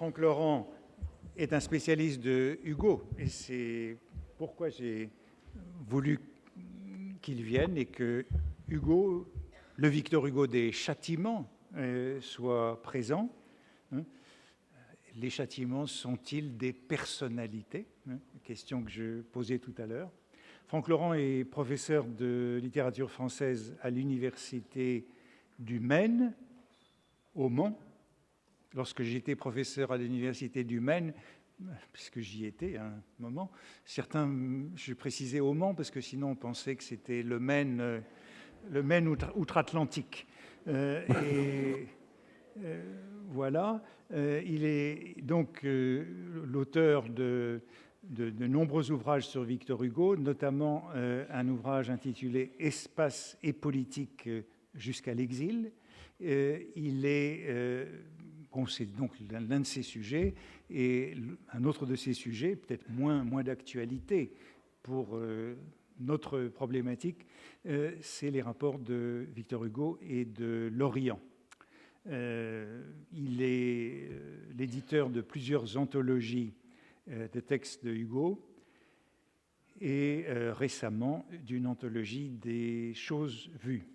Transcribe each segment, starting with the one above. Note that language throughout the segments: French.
Franck Laurent est un spécialiste de Hugo, et c'est pourquoi j'ai voulu qu'il vienne et que Hugo, le Victor Hugo des châtiments, soit présent. Les châtiments sont-ils des personnalités? Question que je posais tout à l'heure. Franck Laurent est professeur de littérature française à l'université du Maine, au Mans. Lorsque j'étais professeur à l'université du Maine, puisque j'y étais à un moment, certains, je précisais au Mans parce que sinon on pensait que c'était le Maine outre-Atlantique. Voilà, il est donc l'auteur de nombreux ouvrages sur Victor Hugo, notamment un ouvrage intitulé « Espace et politique jusqu'à l'exil ». Il est, bon, c'est donc l'un de ses sujets, et un autre de ses sujets, peut-être moins d'actualité pour notre problématique, c'est les rapports de Victor Hugo et de l'Orient. Il est l'éditeur de plusieurs anthologies de textes de Hugo et récemment d'une anthologie des choses vues.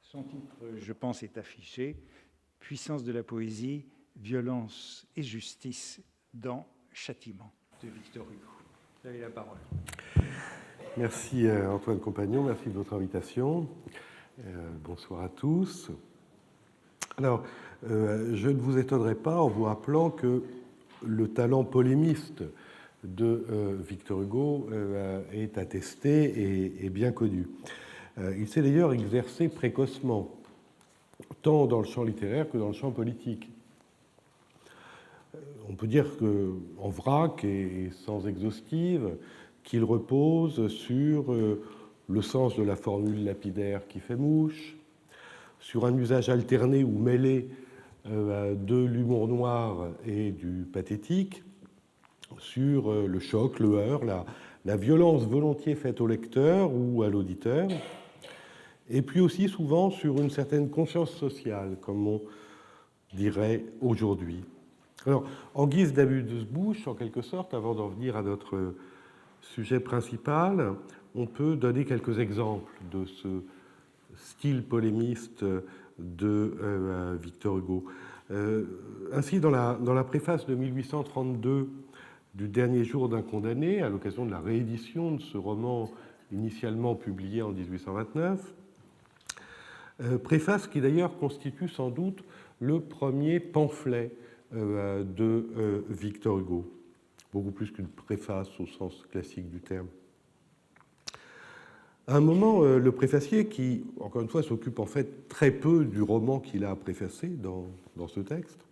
Son titre, je pense, est affiché, « Puissance de la poésie, violence et justice dans Châtiment » de Victor Hugo. Vous avez la parole. Merci Antoine Compagnon, merci de votre invitation. Bonsoir à tous. Alors, je ne vous étonnerai pas en vous rappelant que le talent polémiste de Victor Hugo est attesté et bien connu. Il s'est d'ailleurs exercé précocement, tant dans le champ littéraire que dans le champ politique. On peut dire qu'en vrac et sans exhaustive, qu'il repose sur le sens de la formule lapidaire qui fait mouche, sur un usage alterné ou mêlé de l'humour noir et du pathétique, sur le choc, le heurt, la violence volontiers faite au lecteur ou à l'auditeur, et puis aussi souvent sur une certaine conscience sociale, comme on dirait aujourd'hui. Alors, en guise d'abus de bouche, en quelque sorte, avant d'en venir à notre sujet principal, on peut donner quelques exemples de ce style polémiste de Victor Hugo. Ainsi, dans la préface de 1832 du Dernier jour d'un condamné, à l'occasion de la réédition de ce roman initialement publié en 1829, préface qui d'ailleurs constitue sans doute le premier pamphlet de Victor Hugo, beaucoup plus qu'une préface au sens classique du terme. À un moment, le préfacier, qui, encore une fois, s'occupe en fait très peu du roman qu'il a préfacé dans ce texte,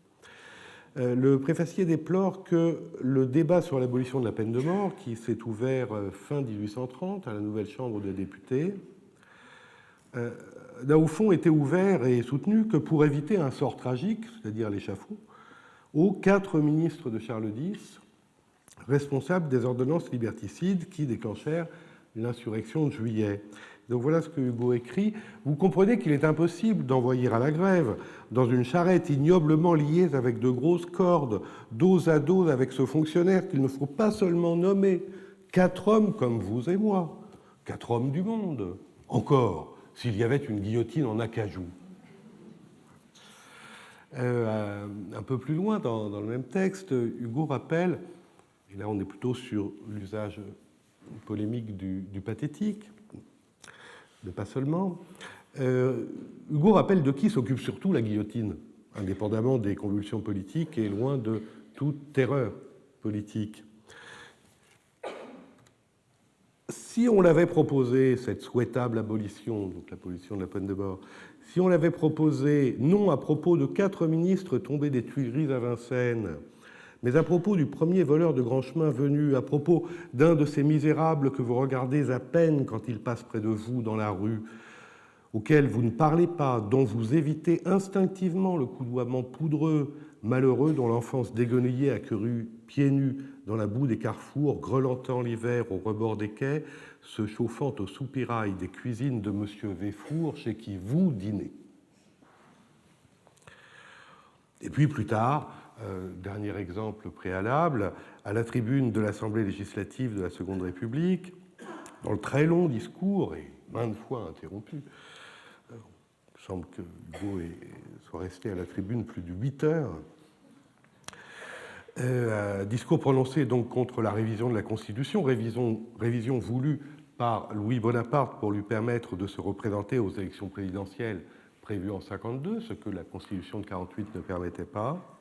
le préfacier déplore que le débat sur l'abolition de la peine de mort, qui s'est ouvert fin 1830 à la nouvelle Chambre des députés, n'a au fond été ouvert et soutenu que pour éviter un sort tragique, c'est-à-dire l'échafaud, aux 4 ministres de Charles X, responsables des ordonnances liberticides qui déclenchèrent l'insurrection de juillet. Donc voilà ce que Hugo écrit. Vous comprenez qu'il est impossible d'envoyer à la grève dans une charrette ignoblement liée avec de grosses cordes, dos à dos avec ce fonctionnaire qu'il ne faut pas seulement nommer 4 hommes comme vous et moi, 4 hommes du monde, encore, s'il y avait une guillotine en acajou. Un peu plus loin, dans le même texte, Hugo rappelle, et là on est plutôt sur l'usage polémique du pathétique, mais pas seulement, Hugo rappelle de qui s'occupe surtout la guillotine, indépendamment des convulsions politiques et loin de toute terreur politique. Si on l'avait proposé, cette souhaitable abolition, donc l'abolition de la peine de mort, si on l'avait proposé non à propos de 4 ministres tombés des Tuileries à Vincennes, mais à propos du premier voleur de grand chemin venu, à propos d'un de ces misérables que vous regardez à peine quand il passe près de vous dans la rue, auquel vous ne parlez pas, dont vous évitez instinctivement le coudoiement poudreux, malheureux dont l'enfance déguenillée a couru pieds nus dans la boue des carrefours, grelantant l'hiver au rebord des quais, se chauffant au soupirail des cuisines de Monsieur Véfour, chez qui vous dînez. Et puis plus tard, dernier exemple préalable, à la tribune de l'Assemblée législative de la Seconde République, dans le très long discours, et maintes fois interrompu. Il semble que Hugo soit resté à la tribune plus de 8 heures. Discours prononcé donc contre la révision de la Constitution, révision voulue par Louis Bonaparte pour lui permettre de se représenter aux élections présidentielles prévues en 1952, ce que la Constitution de 1948 ne permettait pas.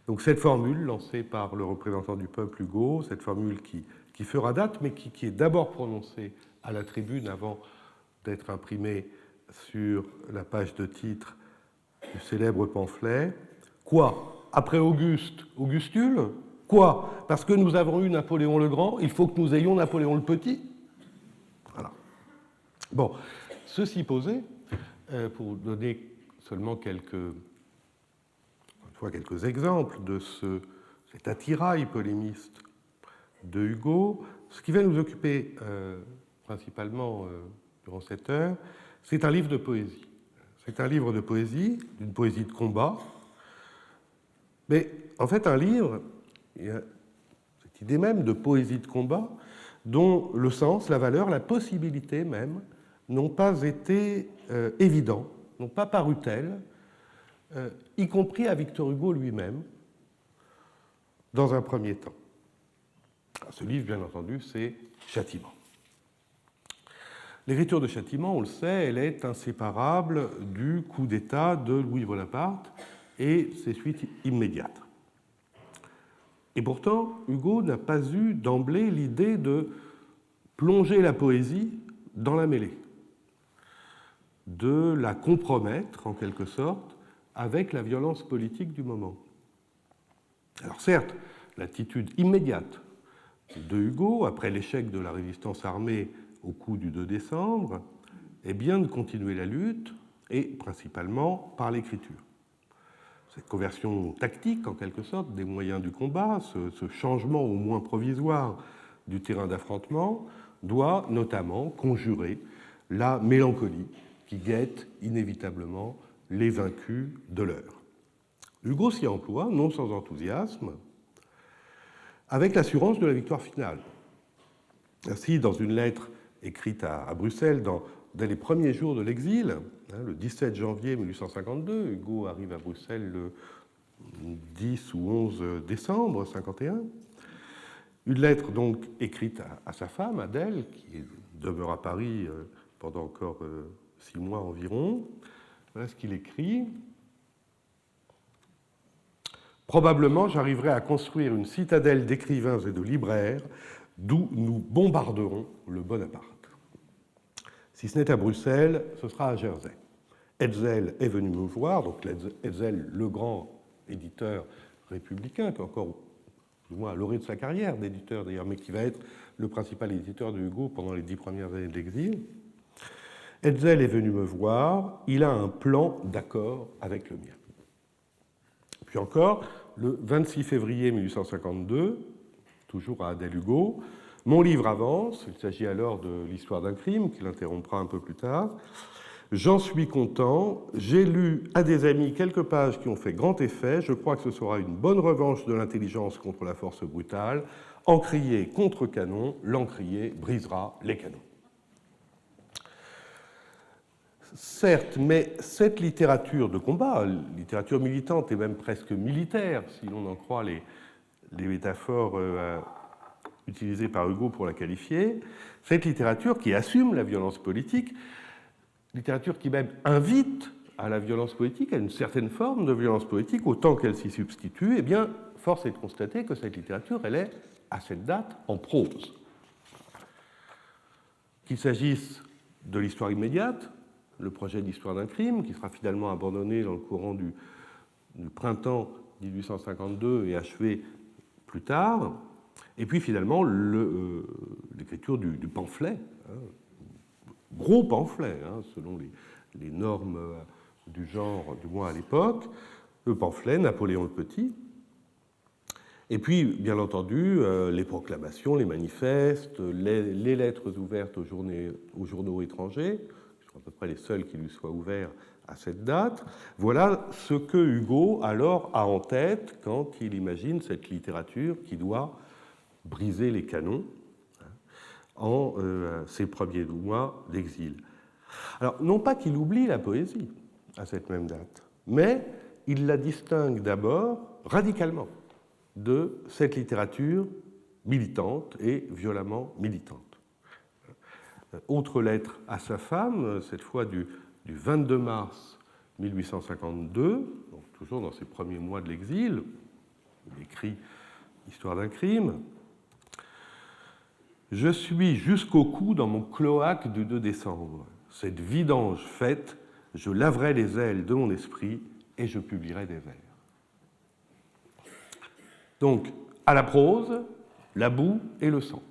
Donc cette formule lancée par le représentant du peuple Hugo, cette formule qui fera date, mais qui est d'abord prononcée à la tribune avant d'être imprimée sur la page de titre du célèbre pamphlet. Quoi ? Après Auguste, Augustule ? Quoi ? Parce que nous avons eu Napoléon le Grand, il faut que nous ayons Napoléon le Petit ? Voilà. Bon, ceci posé, pour donner seulement quelques exemples de cet attirail polémiste de Hugo, ce qui va nous occuper principalement durant cette heure, c'est un livre de poésie. C'est un livre de poésie, d'une poésie de combat, mais en fait un livre, il y a cette idée même de poésie de combat, dont le sens, la valeur, la possibilité même, n'ont pas été évidents, n'ont pas paru tels, y compris à Victor Hugo lui-même, dans un premier temps. Alors, ce livre, bien entendu, c'est Châtiment. L'écriture de Châtiment, on le sait, elle est inséparable du coup d'État de Louis Bonaparte et ses suites immédiates. Et pourtant, Hugo n'a pas eu d'emblée l'idée de plonger la poésie dans la mêlée, de la compromettre en quelque sorte avec la violence politique du moment. Alors certes, l'attitude immédiate de Hugo, après l'échec de la résistance armée au coup du 2 décembre, est bien de continuer la lutte, et principalement par l'écriture. Cette conversion tactique, en quelque sorte, des moyens du combat, ce changement au moins provisoire du terrain d'affrontement, doit notamment conjurer la mélancolie qui guette inévitablement les vaincus de l'heure. Hugo s'y emploie, non sans enthousiasme, avec l'assurance de la victoire finale. Ainsi, dans une lettre écrite à Bruxelles dès les premiers jours de l'exil, le 17 janvier 1852, Hugo arrive à Bruxelles le 10 ou 11 décembre 1951, une lettre donc écrite à sa femme, Adèle, qui demeure à Paris pendant encore 6 mois environ. Voilà ce qu'il écrit. Probablement, j'arriverai à construire une citadelle d'écrivains et de libraires d'où nous bombarderons le Bonaparte. Si ce n'est à Bruxelles, ce sera à Jersey. Hetzel est venu me voir, donc Hetzel, le grand éditeur républicain, qui est encore du moins à l'orée de sa carrière d'éditeur d'ailleurs, mais qui va être le principal éditeur de Hugo pendant les 10 premières années de l'exil. Hetzel est venu me voir, il a un plan d'accord avec le mien. Puis encore, le 26 février 1852, toujours à Adèle Hugo, mon livre avance, il s'agit alors de l'histoire d'un crime, qu'il interrompra un peu plus tard. J'en suis content, j'ai lu à des amis quelques pages qui ont fait grand effet, je crois que ce sera une bonne revanche de l'intelligence contre la force brutale. Encrier contre canon, l'encrier brisera les canons. Certes, mais cette littérature de combat, littérature militante et même presque militaire, si l'on en croit les métaphores utilisées par Hugo pour la qualifier, cette littérature qui assume la violence politique, littérature qui même invite à la violence politique, à une certaine forme de violence politique, autant qu'elle s'y substitue, eh bien, force est de constater que cette littérature, elle est, à cette date, en prose. Qu'il s'agisse de l'histoire immédiate, le projet d'histoire d'un crime, qui sera finalement abandonné dans le courant du printemps 1852 et achevé plus tard, et puis finalement l'écriture du pamphlet, gros pamphlet, selon les normes du genre, du moins à l'époque, le pamphlet Napoléon le Petit, et puis bien entendu les proclamations, les manifestes, les lettres ouvertes aux journaux étrangers, à peu près les seuls qui lui soient ouverts à cette date. Voilà ce que Hugo alors a en tête quand il imagine cette littérature qui doit briser les canons en ses premiers mois d'exil. Alors, non pas qu'il oublie la poésie à cette même date, mais il la distingue d'abord radicalement de cette littérature militante et violemment militante. Autre lettre à sa femme, cette fois du 22 mars 1852, donc toujours dans ses premiers mois de l'exil, il écrit Histoire d'un crime. Je suis jusqu'au cou dans mon cloaque du 2 décembre. Cette vidange faite, je laverai les ailes de mon esprit et je publierai des vers. Donc, à la prose, la boue et le sang.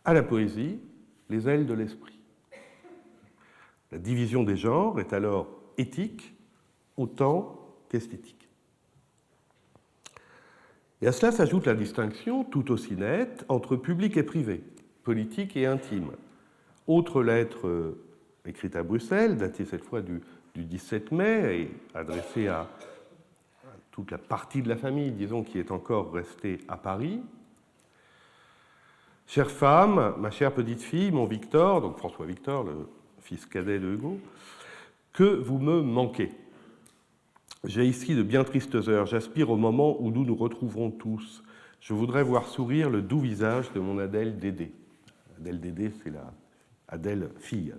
À la poésie, les ailes de l'esprit. La division des genres est alors éthique autant qu'esthétique. Et à cela s'ajoute la distinction tout aussi nette entre public et privé, politique et intime. Autre lettre écrite à Bruxelles, datée cette fois du 17 mai et adressée à toute la partie de la famille, disons, qui est encore restée à Paris. Chère femme, ma chère petite fille, mon Victor, donc François Victor, le fils cadet de Hugo, que vous me manquez. J'ai ici de bien tristes heures, j'aspire au moment où nous nous retrouverons tous. Je voudrais voir sourire le doux visage de mon Adèle Dédé. Adèle Dédé, c'est la Adèle fille.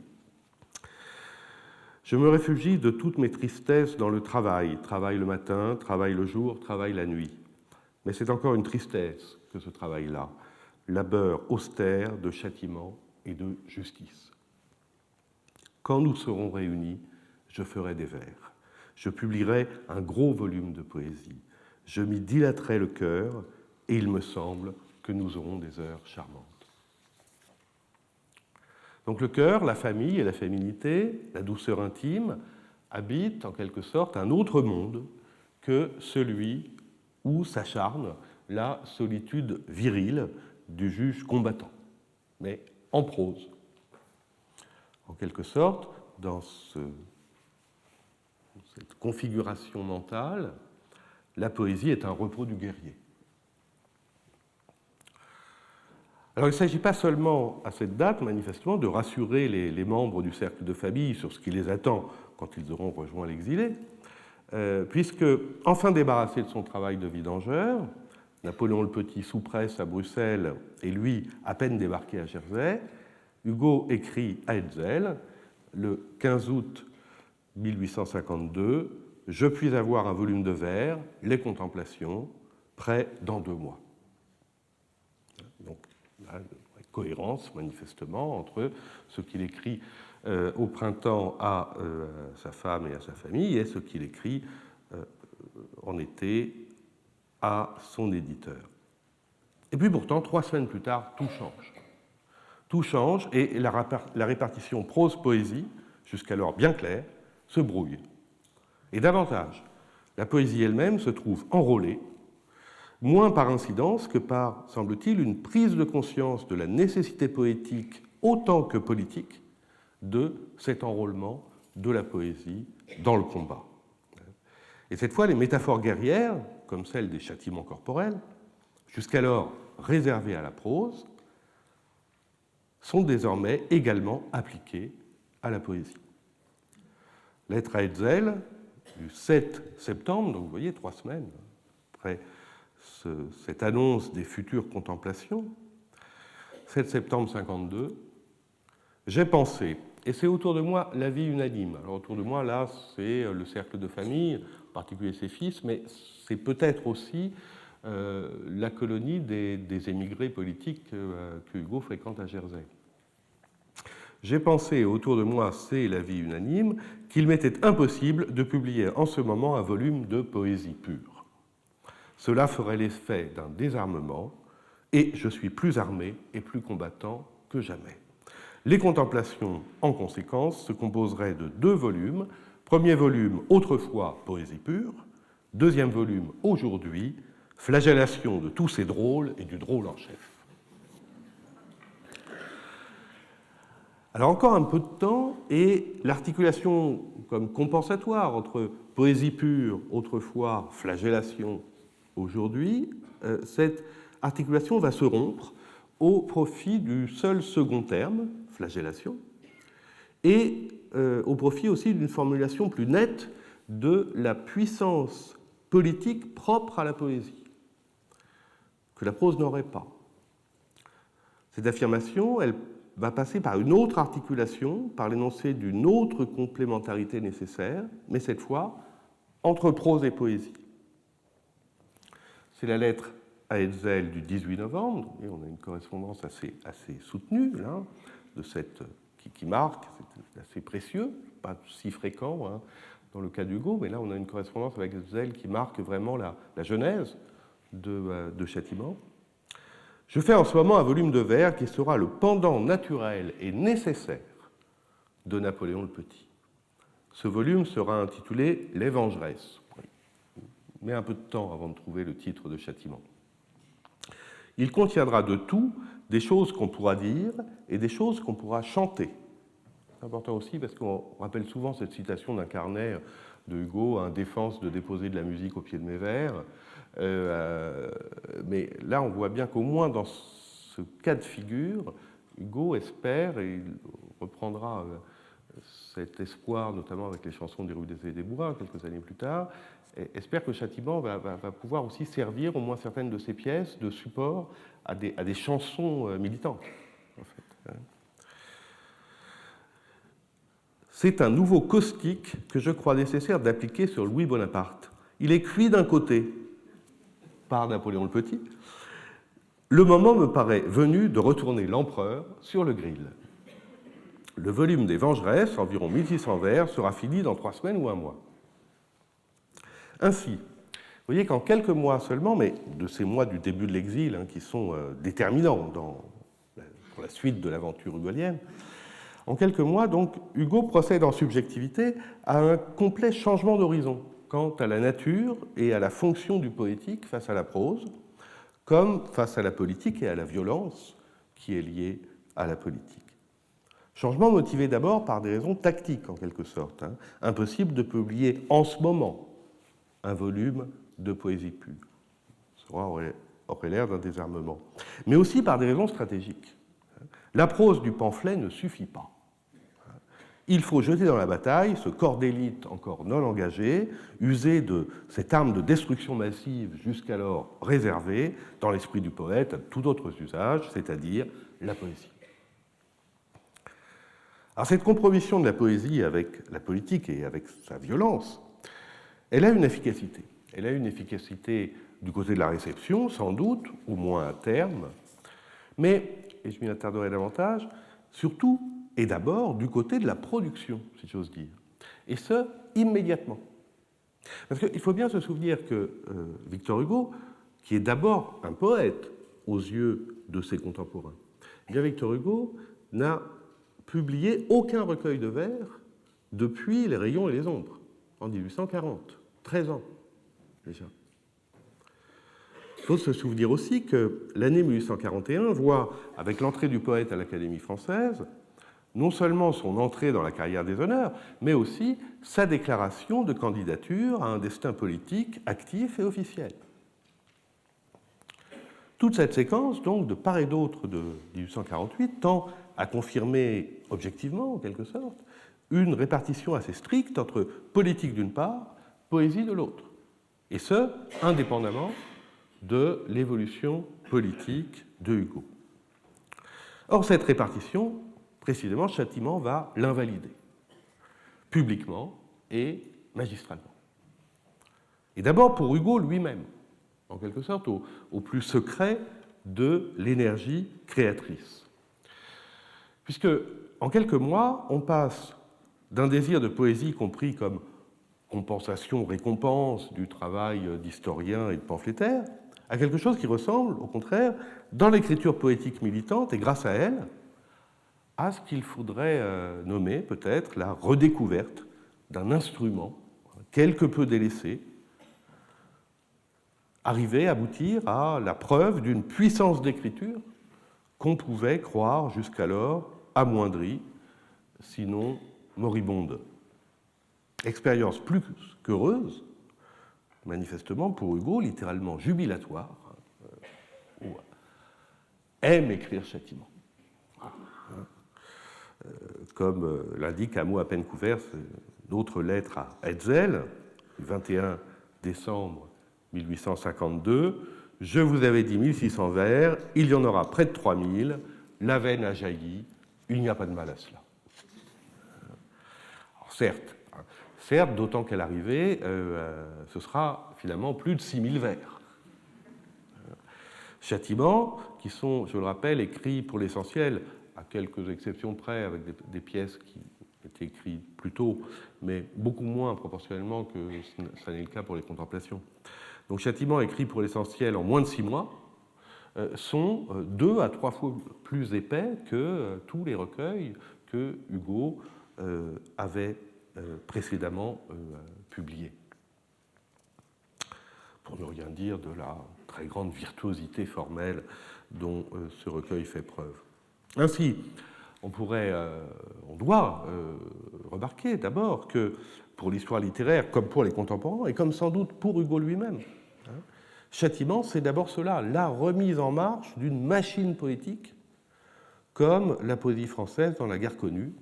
Je me réfugie de toutes mes tristesses dans le travail. Travail le matin, travail le jour, travail la nuit. Mais c'est encore une tristesse que ce travail-là. Labeur austère de châtiment et de justice. Quand nous serons réunis, je ferai des vers. Je publierai un gros volume de poésie. Je m'y dilaterai le cœur et il me semble que nous aurons des heures charmantes. Donc le cœur, la famille et la féminité, la douceur intime, habitent en quelque sorte un autre monde que celui où s'acharne la solitude virile du juge combattant, mais en prose. En quelque sorte, dans cette configuration mentale, la poésie est un repos du guerrier. Alors il ne s'agit pas seulement, à cette date, manifestement, de rassurer les membres du cercle de famille sur ce qui les attend quand ils auront rejoint l'exilé, puisque, enfin débarrassé de son travail de vidangeur, Napoléon le Petit sous-presse à Bruxelles et lui, à peine débarqué à Jersey, Hugo écrit à Hetzel, le 15 août 1852, « Je puis avoir un volume de vers, Les Contemplations, prêt dans 2 mois. » Donc, là, une cohérence, manifestement, entre ce qu'il écrit au printemps à sa femme et à sa famille et ce qu'il écrit en été à son éditeur. Et puis pourtant, 3 semaines plus tard, tout change. Tout change et la répartition prose-poésie, jusqu'alors bien claire, se brouille. Et davantage, la poésie elle-même se trouve enrôlée, moins par incidence que par, semble-t-il, une prise de conscience de la nécessité poétique autant que politique de cet enrôlement de la poésie dans le combat. Et cette fois, les métaphores guerrières, comme celle des châtiments corporels, jusqu'alors réservées à la prose, sont désormais également appliquées à la poésie. Lettre à Hetzel, du 7 septembre, donc vous voyez, 3 semaines après cette annonce des futures contemplations, 7 septembre 52, j'ai pensé, et c'est autour de moi l'avis unanime. Alors autour de moi, là, c'est le cercle de famille, en particulier ses fils, mais c'est peut-être aussi la colonie des émigrés politiques que Hugo fréquente à Jersey. J'ai pensé, autour de moi, c'est l'avis unanime, qu'il m'était impossible de publier en ce moment un volume de poésie pure. Cela ferait l'effet d'un désarmement, et je suis plus armé et plus combattant que jamais. Les contemplations, en conséquence, se composeraient de 2 volumes. Premier volume, autrefois poésie pure. Deuxième volume, aujourd'hui, flagellation de tous ces drôles et du drôle en chef. Alors encore un peu de temps, et l'articulation comme compensatoire entre poésie pure, autrefois, flagellation, aujourd'hui, cette articulation va se rompre au profit du seul second terme, flagellation, et au profit aussi d'une formulation plus nette de la puissance politique propre à la poésie, que la prose n'aurait pas. Cette affirmation, elle va passer par une autre articulation, par l'énoncé d'une autre complémentarité nécessaire, mais cette fois entre prose et poésie. C'est la lettre à Hetzel du 18 novembre, et on a une correspondance assez soutenue là, de cette, qui marque, c'est assez précieux, pas si fréquent hein, dans le cas d'Hugo, mais là on a une correspondance avec Hetzel qui marque vraiment la genèse de Châtiment. Je fais en ce moment un volume de vers qui sera le pendant naturel et nécessaire de Napoléon le Petit. Ce volume sera intitulé « Les Vengeresses ». Mais un peu de temps avant de trouver le titre de Châtiment. Il contiendra de tout, des choses qu'on pourra dire et des choses qu'on pourra chanter. C'est important aussi parce qu'on rappelle souvent cette citation d'un carnet de Hugo, « défense de déposer de la musique au pied de mes vers ». Mais là, on voit bien qu'au moins dans ce cas de figure, Hugo espère, et il reprendra cet espoir, notamment avec les chansons des rues des Bourrins, quelques années plus tard, espère que Châtiment va pouvoir aussi servir, au moins certaines de ses pièces, de support à des chansons militantes. En fait. C'est un nouveau caustique que je crois nécessaire d'appliquer sur Louis Bonaparte. Il est cuit d'un côté par Napoléon le Petit. Le moment me paraît venu de retourner l'empereur sur le grill. Le volume des Vengeresses, environ 1600 vers, sera fini dans 3 semaines ou 1 mois. Ainsi, vous voyez qu'en quelques mois seulement, mais de ces mois du début de l'exil, hein, qui sont déterminants pour la suite de l'aventure hugolienne, en quelques mois, donc, Hugo procède en subjectivité à un complet changement d'horizon quant à la nature et à la fonction du poétique face à la prose, comme face à la politique et à la violence qui est liée à la politique. Changement motivé d'abord par des raisons tactiques, en quelque sorte. Hein. Impossible de publier en ce moment un volume de poésie pure. Ça aurait l'air d'un désarmement. Mais aussi par des raisons stratégiques. La prose du pamphlet ne suffit pas. Il faut jeter dans la bataille ce corps d'élite encore non engagé, user de cette arme de destruction massive jusqu'alors réservée, dans l'esprit du poète, à tout autre usage, c'est-à-dire la poésie. Alors cette compromission de la poésie avec la politique et avec sa violence, elle a une efficacité. Elle a une efficacité du côté de la réception, sans doute, au moins à terme, mais, et je m'y attarderai davantage, surtout et d'abord du côté de la production, si j'ose dire, et ce, immédiatement. Parce qu'il faut bien se souvenir que Victor Hugo, qui est d'abord un poète aux yeux de ses contemporains, eh bien Victor Hugo n'a publié aucun recueil de vers depuis Les Rayons et les Ombres, en 1840, 13 ans déjà. Il faut se souvenir aussi que l'année 1841 voit, avec l'entrée du poète à l'Académie française, non seulement son entrée dans la carrière des honneurs, mais aussi sa déclaration de candidature à un destin politique actif et officiel. Toute cette séquence, donc, de part et d'autre de 1848, tend à confirmer objectivement, en quelque sorte, une répartition assez stricte entre politique d'une part, poésie de l'autre, et ce, indépendamment de l'évolution politique de Hugo. Or, cette répartition, précisément, Châtiment va l'invalider, publiquement et magistralement. Et d'abord pour Hugo lui-même, en quelque sorte au plus secret de l'énergie créatrice. Puisque, en quelques mois, on passe d'un désir de poésie compris comme compensation, récompense du travail d'historien et de pamphlétaire, à quelque chose qui ressemble, au contraire, dans l'écriture poétique militante, et grâce à elle, à ce qu'il faudrait nommer peut-être la redécouverte d'un instrument quelque peu délaissé, arriver à aboutir à la preuve d'une puissance d'écriture qu'on pouvait croire jusqu'alors amoindrie sinon moribonde. Expérience plus qu'heureuse, manifestement pour Hugo, littéralement jubilatoire, où aime écrire châtiment. Comme l'indique un mot à peine couvert d'autres lettres à Hetzel, du 21 décembre 1852. Je vous avais dit 1600 vers, il y en aura près de 3000, la veine a jailli, il n'y a pas de mal à cela. Alors certes, d'autant qu'à l'arrivée, ce sera finalement plus de 6000 vers. Châtiments, qui sont, je le rappelle, écrits pour l'essentiel, à quelques exceptions près, avec des pièces qui étaient écrites plus tôt, mais beaucoup moins proportionnellement que ça n'est le cas pour les contemplations. Donc châtiments écrits pour l'essentiel en moins de 6 mois sont 2 à 3 fois plus épais que tous les recueils que Hugo avait précédemment publiés. Pour ne rien dire de la très grande virtuosité formelle dont ce recueil fait preuve. Ainsi, on doit remarquer d'abord que pour l'histoire littéraire, comme pour les contemporains, et comme sans doute pour Hugo lui-même, châtiment, c'est d'abord cela, la remise en marche d'une machine poétique, comme la poésie française dans la guerre connue,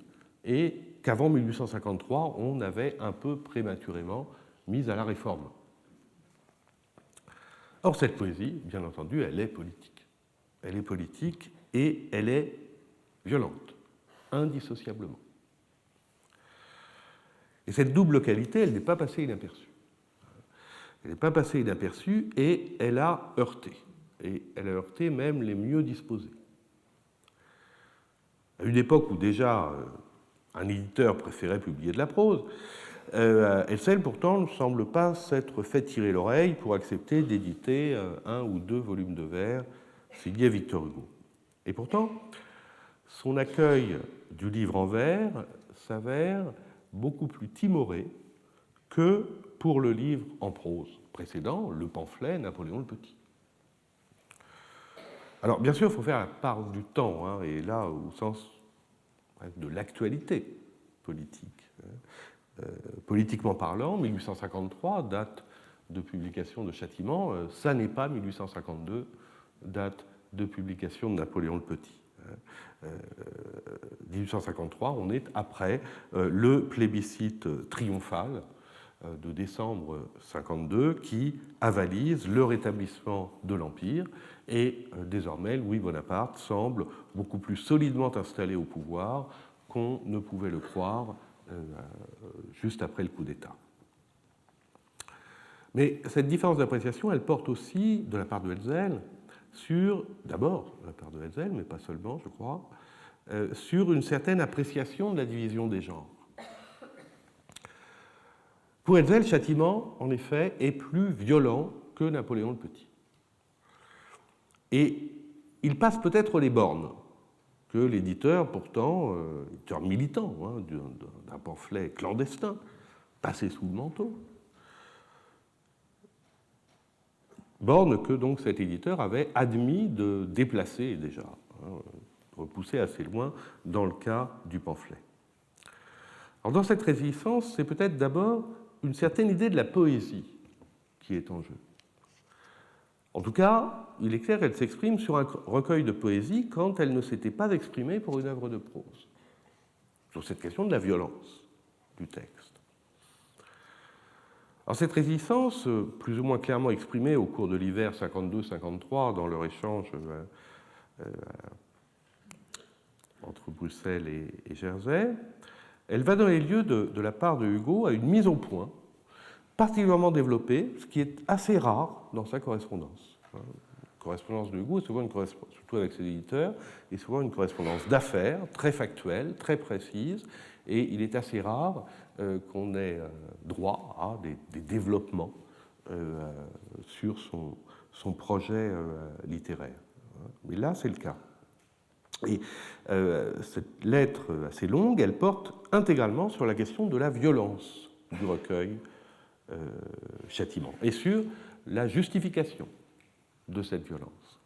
et qu'avant 1853, on avait un peu prématurément mise à la réforme. Or, cette poésie, bien entendu, elle est politique. Elle est politique et elle est violente, indissociablement. Et cette double qualité, elle n'est pas passée inaperçue. Elle n'est pas passée inaperçue et elle a heurté. Et elle a heurté même les mieux disposés. À une époque où déjà un éditeur préférait publier de la prose, Hetzel, pourtant, ne semble pas s'être fait tirer l'oreille pour accepter d'éditer 1 ou 2 volumes de vers signés Victor Hugo. Et pourtant, son accueil du livre en vers s'avère beaucoup plus timoré que pour le livre en prose précédent, le pamphlet Napoléon le Petit. Alors, bien sûr, il faut faire la part du temps, et là, au sens de l'actualité politique. Politiquement parlant, 1853, date de publication de Châtiment, ça n'est pas 1852, date de publication de Napoléon le Petit. 1853, on est après le plébiscite triomphal de décembre 52 qui avalise le rétablissement de l'Empire et désormais Louis Bonaparte semble beaucoup plus solidement installé au pouvoir qu'on ne pouvait le croire juste après le coup d'État. Mais cette différence d'appréciation, elle porte aussi, de la part de Hetzel, d'abord de la part de Hetzel, mais pas seulement, je crois, sur une certaine appréciation de la division des genres. Pour Hetzel, Châtiment, en effet, est plus violent que Napoléon le Petit. Et il passe peut-être les bornes que l'éditeur, pourtant, éditeur militant d'un pamphlet clandestin, passé sous le manteau, borne que donc cet éditeur avait admis de déplacer déjà, de repousser assez loin dans le cas du pamphlet. Alors dans cette résistance, c'est peut-être d'abord une certaine idée de la poésie qui est en jeu. En tout cas, il est clair qu'elle s'exprime sur un recueil de poésie quand elle ne s'était pas exprimée pour une œuvre de prose, sur cette question de la violence du texte. Alors cette résistance, plus ou moins clairement exprimée au cours de l'hiver 52-53 dans leur échange entre Bruxelles et Jersey, elle va donner lieu de la part de Hugo à une mise au point particulièrement développée, ce qui est assez rare dans sa correspondance. La correspondance de Hugo est souvent une correspondance, surtout avec ses éditeurs, est souvent une correspondance d'affaires, très factuelle, très précise, et il est assez rare qu'on ait droit à des développements sur son projet littéraire. Mais là, c'est le cas. Et cette lettre assez longue, elle porte intégralement sur la question de la violence du recueil Châtiment et sur la justification de cette violence.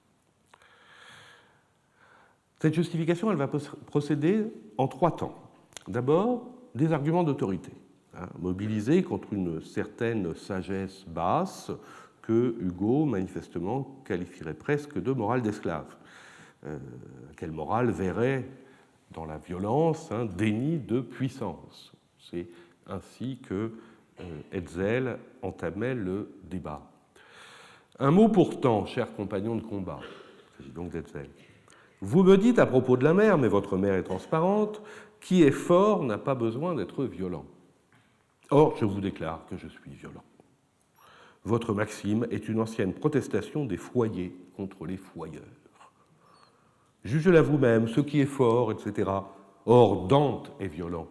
Cette justification, elle va procéder en 3 temps. D'abord, des arguments d'autorité, mobilisés contre une certaine sagesse basse que Hugo, manifestement, qualifierait presque de morale d'esclave. Quelle morale verrait dans la violence un déni de puissance. C'est ainsi que Hetzel entamait le débat. Un mot pourtant, chers compagnons de combat, il s'agit donc d'Hetzel. Vous me dites à propos de la mer, mais votre mer est transparente, qui est fort n'a pas besoin d'être violent. Or, je vous déclare que je suis violent. Votre maxime est une ancienne protestation des foyers contre les foyeurs. Jugez-la vous-même, ce qui est fort, etc. Or, Dante est violent,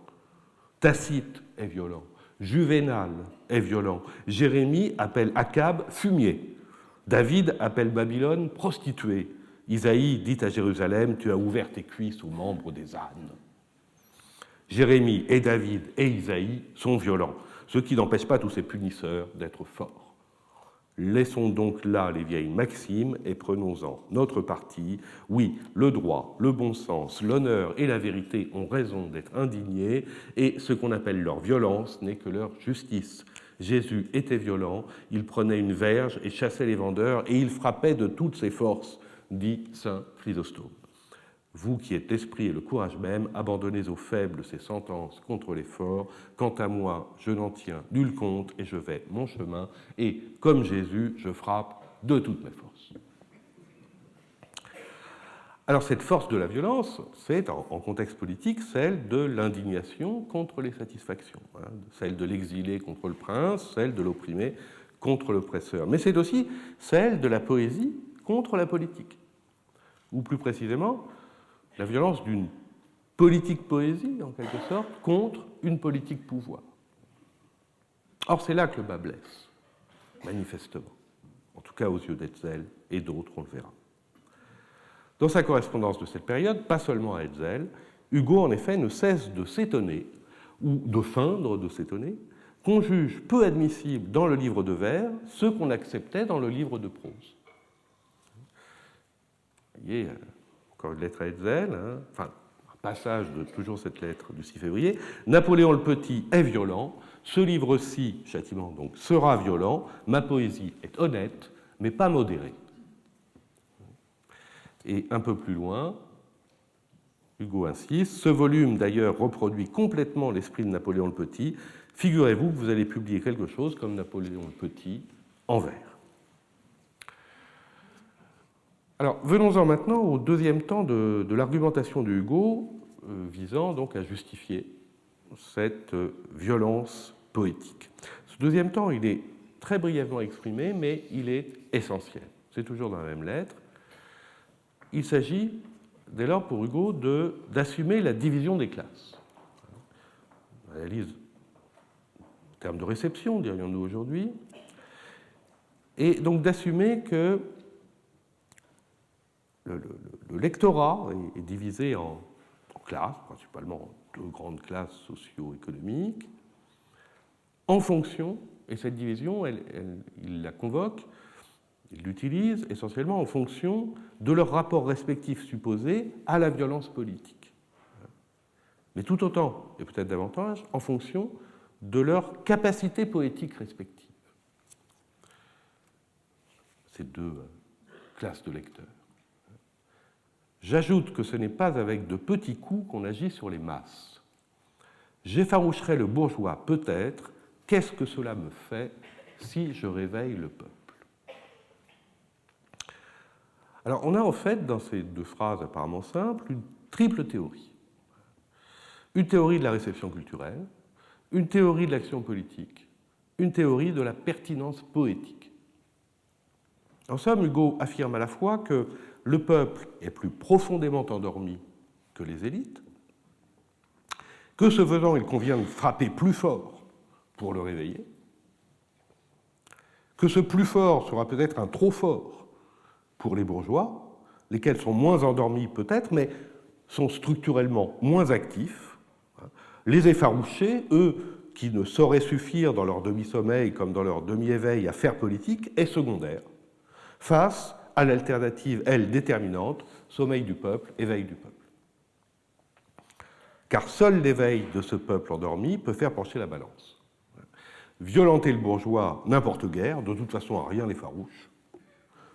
Tacite est violent, Juvénal est violent, Jérémie appelle Akab fumier, David appelle Babylone prostituée, Isaïe dit à Jérusalem, tu as ouvert tes cuisses aux membres des ânes. Jérémie et David et Isaïe sont violents, ce qui n'empêche pas tous ces punisseurs d'être forts. Laissons donc là les vieilles maximes et prenons-en notre parti. Oui, le droit, le bon sens, l'honneur et la vérité ont raison d'être indignés et ce qu'on appelle leur violence n'est que leur justice. Jésus était violent, il prenait une verge et chassait les vendeurs et il frappait de toutes ses forces, dit saint Chrysostome. Vous qui êtes l'esprit et le courage même, abandonnez aux faibles ces sentences contre les forts. Quant à moi, je n'en tiens nul compte et je vais mon chemin. Et comme Jésus, je frappe de toutes mes forces. Alors cette force de la violence, c'est en contexte politique celle de l'indignation contre les satisfactions, celle de l'exilé contre le prince, celle de l'opprimé contre l'oppresseur. Mais c'est aussi celle de la poésie contre la politique. Ou plus précisément, la violence d'une politique poésie, en quelque sorte, contre une politique pouvoir. Or, c'est là que le bas blesse, manifestement, en tout cas aux yeux d'Hetzel et d'autres, on le verra. Dans sa correspondance de cette période, pas seulement à Hetzel, Hugo, en effet, ne cesse de s'étonner, ou de feindre de s'étonner, qu'on juge peu admissible dans le livre de vers ce qu'on acceptait dans le livre de prose. Vous voyez, encore une lettre à Hetzel, enfin, un passage de toujours cette lettre du 6 février. Napoléon le Petit est violent, ce livre-ci, châtiment donc, sera violent, ma poésie est honnête, mais pas modérée. Et un peu plus loin, Hugo insiste, ce volume d'ailleurs reproduit complètement l'esprit de Napoléon le Petit. Figurez-vous que vous allez publier quelque chose comme Napoléon le Petit en vers. Alors, venons-en maintenant au deuxième temps de l'argumentation de Hugo, visant donc à justifier cette violence poétique. Ce deuxième temps, il est très brièvement exprimé, mais il est essentiel. C'est toujours dans la même lettre. Il s'agit, dès lors, pour Hugo, d'assumer la division des classes. On analyse en termes de réception, dirions-nous aujourd'hui, et donc d'assumer que le lectorat est divisé en classes, principalement deux grandes classes socio-économiques, en fonction, et cette division, il la convoque, il l'utilise essentiellement en fonction de leurs rapports respectifs supposés à la violence politique. Mais tout autant, et peut-être davantage, en fonction de leurs capacités poétiques respectives. Ces deux classes de lecteurs. J'ajoute que ce n'est pas avec de petits coups qu'on agit sur les masses. J'effaroucherai le bourgeois peut-être, qu'est-ce que cela me fait si je réveille le peuple? Alors on a en fait dans ces deux phrases apparemment simples une triple théorie. Une théorie de la réception culturelle, une théorie de l'action politique, une théorie de la pertinence poétique. En somme, Hugo affirme à la fois que le peuple est plus profondément endormi que les élites, que ce faisant, il convient de frapper plus fort pour le réveiller, que ce plus fort sera peut-être un trop fort pour les bourgeois, lesquels sont moins endormis peut-être, mais sont structurellement moins actifs. Les effarouchés, eux, qui ne sauraient suffire dans leur demi-sommeil comme dans leur demi-éveil à faire politique, est secondaire, face à l'alternative, elle, déterminante, sommeil du peuple, éveil du peuple. car seul l'éveil de ce peuple endormi peut faire pencher la balance. Violenter le bourgeois n'importe guère, de toute façon à rien l'effarouche.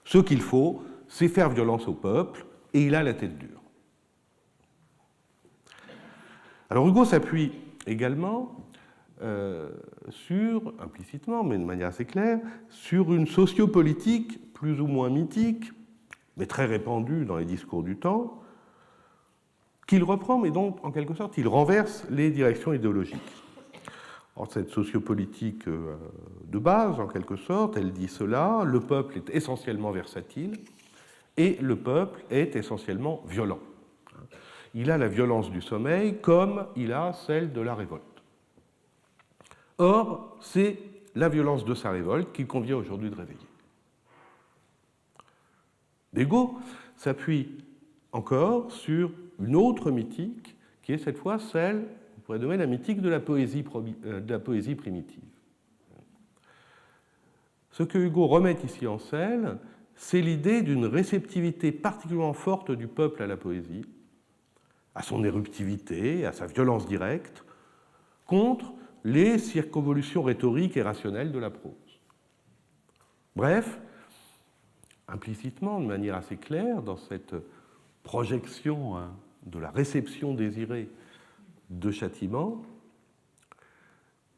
Ce qu'il faut, c'est faire violence au peuple, et il a la tête dure. Alors Hugo s'appuie également implicitement, mais de manière assez claire, sur une sociopolitique plus ou moins mythique, mais très répandue dans les discours du temps, qu'il reprend, mais dont, en quelque sorte, il renverse les directions idéologiques. Alors, cette sociopolitique de base, en quelque sorte, elle dit cela: le peuple est essentiellement versatile et le peuple est essentiellement violent. Il a la violence du sommeil comme il a celle de la révolte. Or, c'est la violence de sa révolte qu'il convient aujourd'hui de réveiller. Hugo s'appuie encore sur une autre mythique, qui est cette fois celle, on pourrait nommer la mythique de la poésie primitive. Ce que Hugo remet ici en scène, c'est l'idée d'une réceptivité particulièrement forte du peuple à la poésie, à son éruptivité, à sa violence directe, contre les circonvolutions rhétoriques et rationnelles de la prose. Bref, implicitement, de manière assez claire, dans cette projection de la réception désirée de châtiment,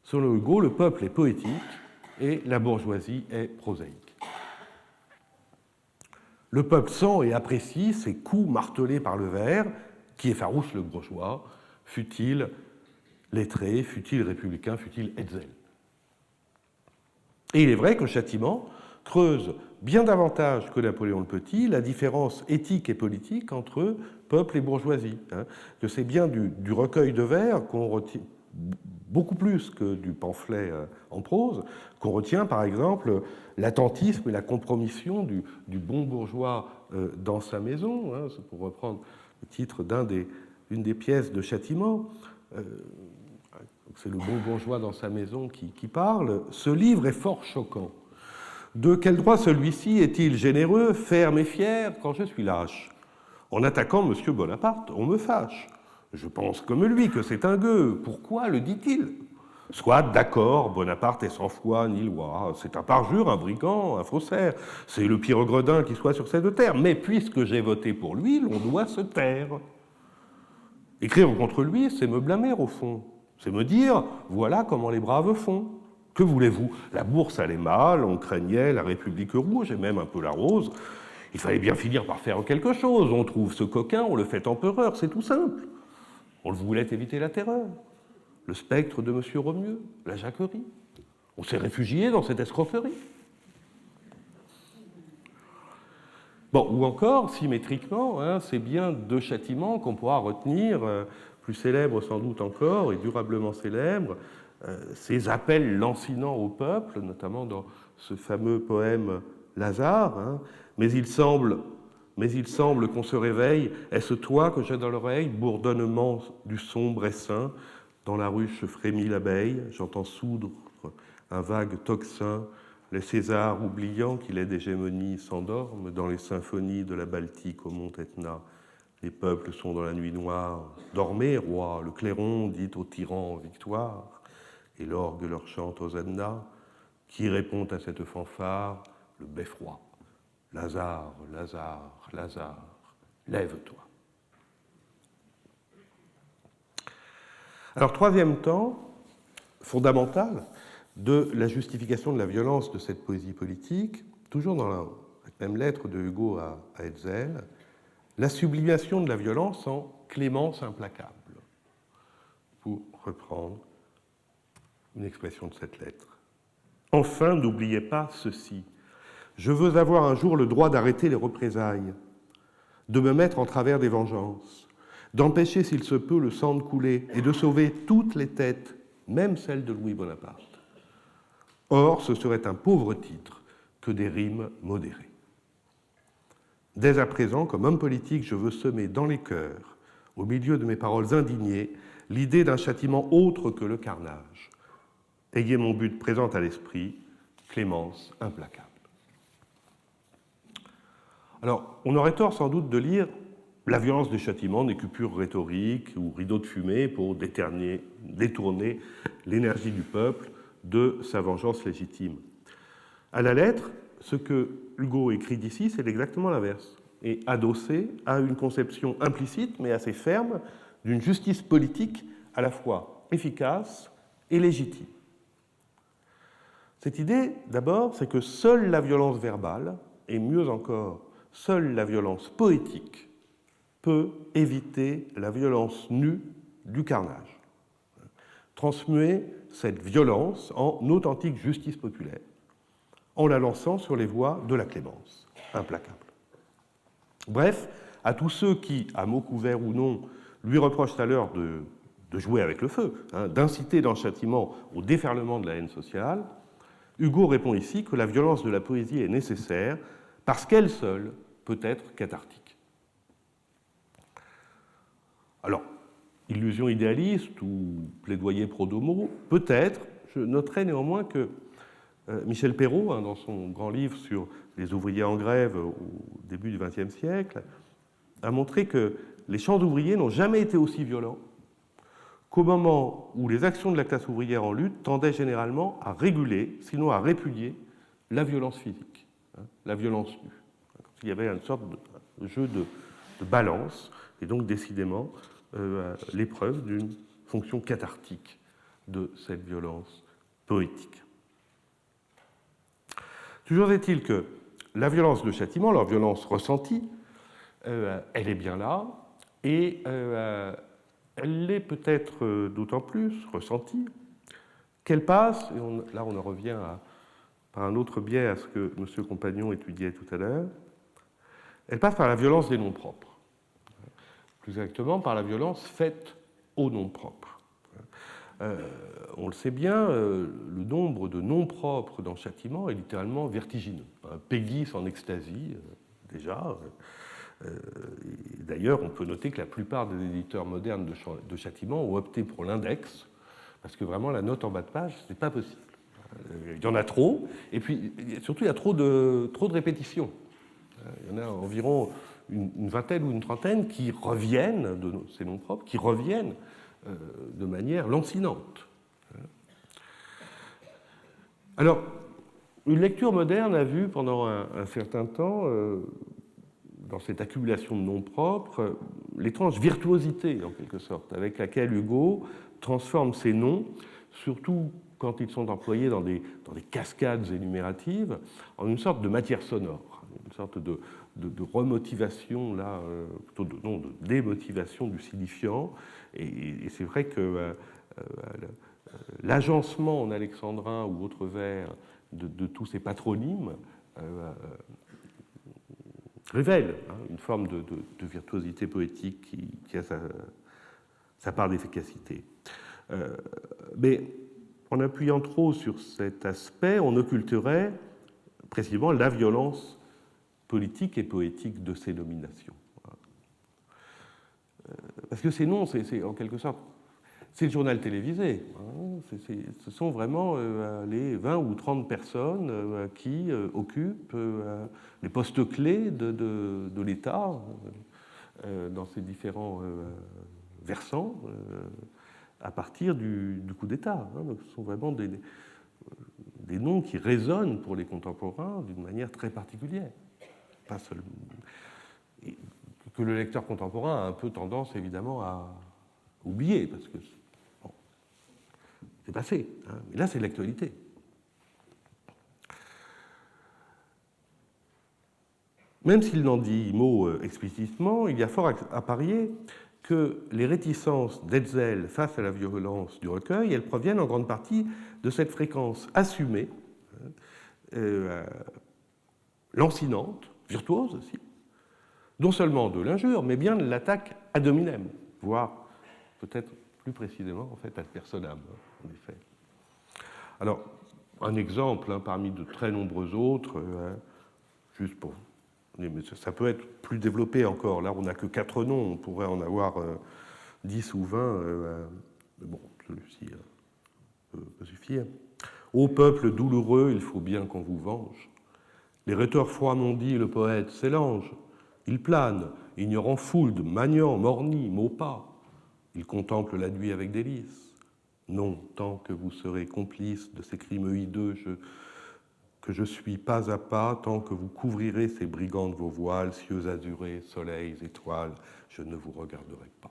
selon Hugo, le peuple est poétique et la bourgeoisie est prosaïque. Le peuple sent et apprécie ces coups martelés par le ver qui effarouchent le bourgeois, fût-il lettré, fût-il républicain, fût-il Hetzel. Et il est vrai que Châtiment creuse bien davantage que Napoléon le Petit la différence éthique et politique entre peuple et bourgeoisie. Que c'est bien du recueil de vers qu'on retient, beaucoup plus que du pamphlet en prose, qu'on retient par exemple l'attentisme et la compromission du bon bourgeois dans sa maison. C'est pour reprendre le titre d'une des pièces de Châtiment. C'est le bon bourgeois dans sa maison qui parle. Ce livre est fort choquant. De quel droit celui-ci est-il généreux, ferme et fier quand je suis lâche? En attaquant M. Bonaparte, on me fâche. Je pense comme lui que c'est un gueux. Pourquoi le dit-il? Soit d'accord, Bonaparte est sans foi ni loi. C'est un parjure, un brigand, un faussaire. C'est le pire gredin qui soit sur cette terre. Mais puisque j'ai voté pour lui, l'on doit se taire. Écrire contre lui, c'est me blâmer au fond. C'est me dire, voilà comment les braves font. Que voulez-vous? La bourse allait mal, on craignait la République rouge et même un peu la rose. Il fallait bien finir par faire quelque chose. On trouve ce coquin, on le fait empereur, c'est tout simple. On voulait éviter la terreur. Le spectre de M. Romieux, la jacquerie. On s'est réfugié dans cette escroquerie. Bon, ou encore, symétriquement, c'est bien deux châtiments qu'on pourra retenir, plus célèbres sans doute encore, et durablement célèbres, ces appels lancinants au peuple, notamment dans ce fameux poème Lazare, mais il semble qu'on se réveille, est-ce toi que j'ai dans l'oreille, bourdonnement du sombre essaim, dans la ruche frémit l'abeille, j'entends soudre un vague tocsin, les Césars oubliant qu'il est d'hégémonie s'endorment dans les symphonies de la Baltique au mont Etna. Les peuples sont dans la nuit noire. Dormez, roi, le clairon dit aux tyrans victoire, et l'orgue leur chante Hosanna. Qui répond à cette fanfare? Le beffroi. Lazare, Lazare, Lazare, lève-toi. Alors, troisième temps, fondamental, de la justification de la violence de cette poésie politique, toujours dans la même lettre de Hugo à Hetzel, la sublimation de la violence en clémence implacable, pour reprendre une expression de cette lettre. Enfin, n'oubliez pas ceci. Je veux avoir un jour le droit d'arrêter les représailles, de me mettre en travers des vengeances, d'empêcher, s'il se peut, le sang de couler et de sauver toutes les têtes, même celles de Louis Bonaparte. Or, ce serait un pauvre titre que des rimes modérées. Dès à présent, comme homme politique, je veux semer dans les cœurs, au milieu de mes paroles indignées, l'idée d'un châtiment autre que le carnage. Ayez mon but présent à l'esprit, clémence implacable. Alors, on aurait tort sans doute de lire la violence des châtiments n'est que pure rhétorique ou rideau de fumée pour détourner l'énergie du peuple de sa vengeance légitime. À la lettre, ce que Hugo écrit d'ici, c'est exactement l'inverse, et adossé à une conception implicite mais assez ferme d'une justice politique à la fois efficace et légitime. Cette idée, d'abord, c'est que seule la violence verbale, et mieux encore, seule la violence poétique, peut éviter la violence nue du carnage. Transmuer cette violence en authentique justice populaire, en la lançant sur les voies de la clémence, implacable. Bref, à tous ceux qui, à mots couverts ou non, lui reprochent à l'heure de jouer avec le feu, d'inciter dans le châtiment au déferlement de la haine sociale, Hugo répond ici que la violence de la poésie est nécessaire parce qu'elle seule peut être cathartique. Alors, illusion idéaliste ou plaidoyer pro-domo, peut-être, je noterai néanmoins que Michel Perrault, dans son grand livre sur les ouvriers en grève au début du XXe siècle, a montré que les chants d'ouvriers n'ont jamais été aussi violents qu'au moment où les actions de la classe ouvrière en lutte tendaient généralement à réguler, sinon à répudier, la violence physique, la violence nue. Il y avait une sorte de jeu de balance, et donc décidément l'épreuve d'une fonction cathartique de cette violence poétique. Toujours est-il que la violence de châtiment, leur violence ressentie, elle est bien là, et elle l'est peut-être d'autant plus ressentie qu'elle passe, et là on en revient par un autre biais à ce que M. Compagnon étudiait tout à l'heure, elle passe par la violence des noms propres. Plus exactement, par la violence faite aux noms propres. On le sait bien, le nombre de noms propres dans le châtiment est littéralement vertigineux. Peggy s'en extasie, déjà. D'ailleurs, on peut noter que la plupart des éditeurs modernes de châtiment ont opté pour l'index, parce que vraiment, la note en bas de page, ce n'est pas possible. Il y en a trop, et puis surtout, il y a trop de répétitions. Il y en a environ une vingtaine ou une trentaine qui reviennent, de ces noms propres, qui reviennent de manière lancinante. Alors, une lecture moderne a vu pendant un certain temps, dans cette accumulation de noms propres, l'étrange virtuosité, en quelque sorte, avec laquelle Hugo transforme ces noms, surtout quand ils sont employés dans des cascades énumératives, en une sorte de matière sonore, une sorte de remotivation, là, plutôt de démotivation du signifiant. Et c'est vrai que l'agencement en alexandrin ou autre vers de tous ces patronymes révèle une forme de virtuosité poétique qui a sa part d'efficacité. Mais en appuyant trop sur cet aspect, on occulterait précisément la violence politique et poétique de ces nominations. Parce que ces noms, c'est en quelque sorte, c'est le journal télévisé. Ce sont vraiment les 20 ou 30 personnes qui occupent les postes clés de l'État dans ces différents versants à partir du coup d'État. Ce sont vraiment des noms qui résonnent pour les contemporains d'une manière très particulière. Pas seulement, que le lecteur contemporain a un peu tendance évidemment à oublier, parce que bon, c'est passé, mais là c'est l'actualité. Même s'il n'en dit mot explicitement, il y a fort à parier que les réticences d'Hetzel face à la violence du recueil, elles proviennent en grande partie de cette fréquence assumée, lancinante, virtuose aussi, non seulement de l'injure, mais bien de l'attaque ad hominem, voire peut-être plus précisément en fait ad personam, en effet. Alors, un exemple parmi de très nombreux autres, juste pour... Mais ça peut être plus développé encore. Là, on n'a que 4 noms, on pourrait en avoir 10 ou 20. Mais bon, celui-ci peut suffire. Ô peuple douloureux, il faut bien qu'on vous venge. Les rhéteurs froids m'ont dit, le poète, c'est l'ange. Il plane ignorant foule, maniant, morni, Maupas, il contemple la nuit avec délice. Non, tant que vous serez complice de ces crimes hideux, que je suis pas à pas, tant que vous couvrirez ces brigands de vos voiles, cieux azurés, soleils, étoiles, je ne vous regarderai pas.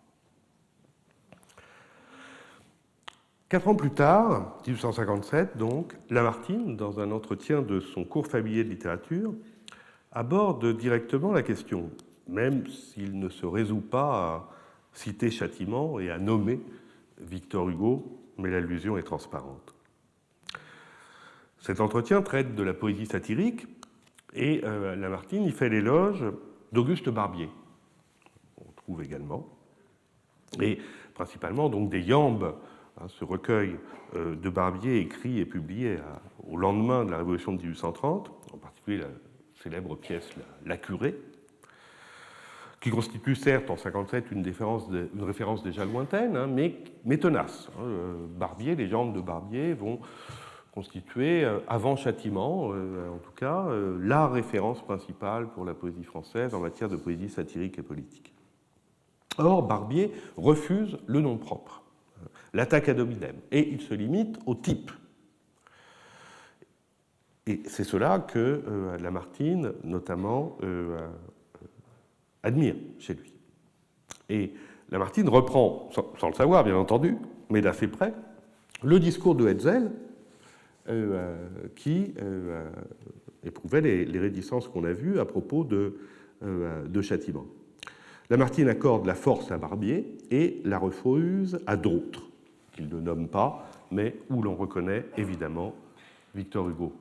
4 ans plus tard, 1857 donc, Lamartine, dans un entretien de son cours familier de littérature, aborde directement la question, même s'il ne se résout pas à citer Châtiment et à nommer Victor Hugo, mais l'allusion est transparente. Cet entretien traite de la poésie satirique et Lamartine y fait l'éloge d'Auguste Barbier, on trouve également, et principalement donc des Iambes, ce recueil de Barbier écrit et publié au lendemain de la Révolution de 1830, en particulier la célèbre pièce La Curée, qui constitue certes en 1957 une référence déjà lointaine, mais tenace. Barbier, les Iambes de Barbier vont constituer, avant Châtiment, en tout cas, la référence principale pour la poésie française en matière de poésie satirique et politique. Or, Barbier refuse le nom propre, l'attaque ad hominem, et il se limite au type. Et c'est cela que Lamartine, notamment, admire chez lui. Et Lamartine reprend, sans le savoir bien entendu, mais d'assez près, le discours de Hetzel, qui éprouvait les réticences qu'on a vues à propos de Châtiment. Lamartine accorde la force à Barbier et la refuse à d'autres, qu'il ne nomme pas, mais où l'on reconnaît évidemment Victor Hugo.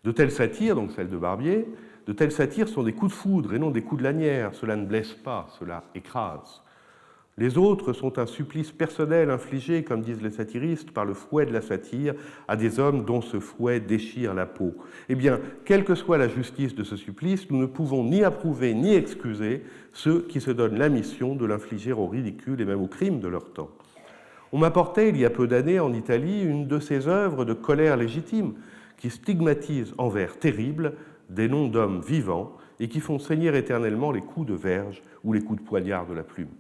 De telles satires, donc celles de Barbier, de telles satires sont des coups de foudre et non des coups de lanière. Cela ne blesse pas, cela écrase. Les autres sont un supplice personnel infligé, comme disent les satiristes, par le fouet de la satire à des hommes dont ce fouet déchire la peau. Eh bien, quelle que soit la justice de ce supplice, nous ne pouvons ni approuver ni excuser ceux qui se donnent la mission de l'infliger au ridicule et même au crime de leur temps. On m'apportait, il y a peu d'années, en Italie, une de ces œuvres de colère légitime qui stigmatisent en vers terribles des noms d'hommes vivants et qui font saigner éternellement les coups de verge ou les coups de poignard de la plume.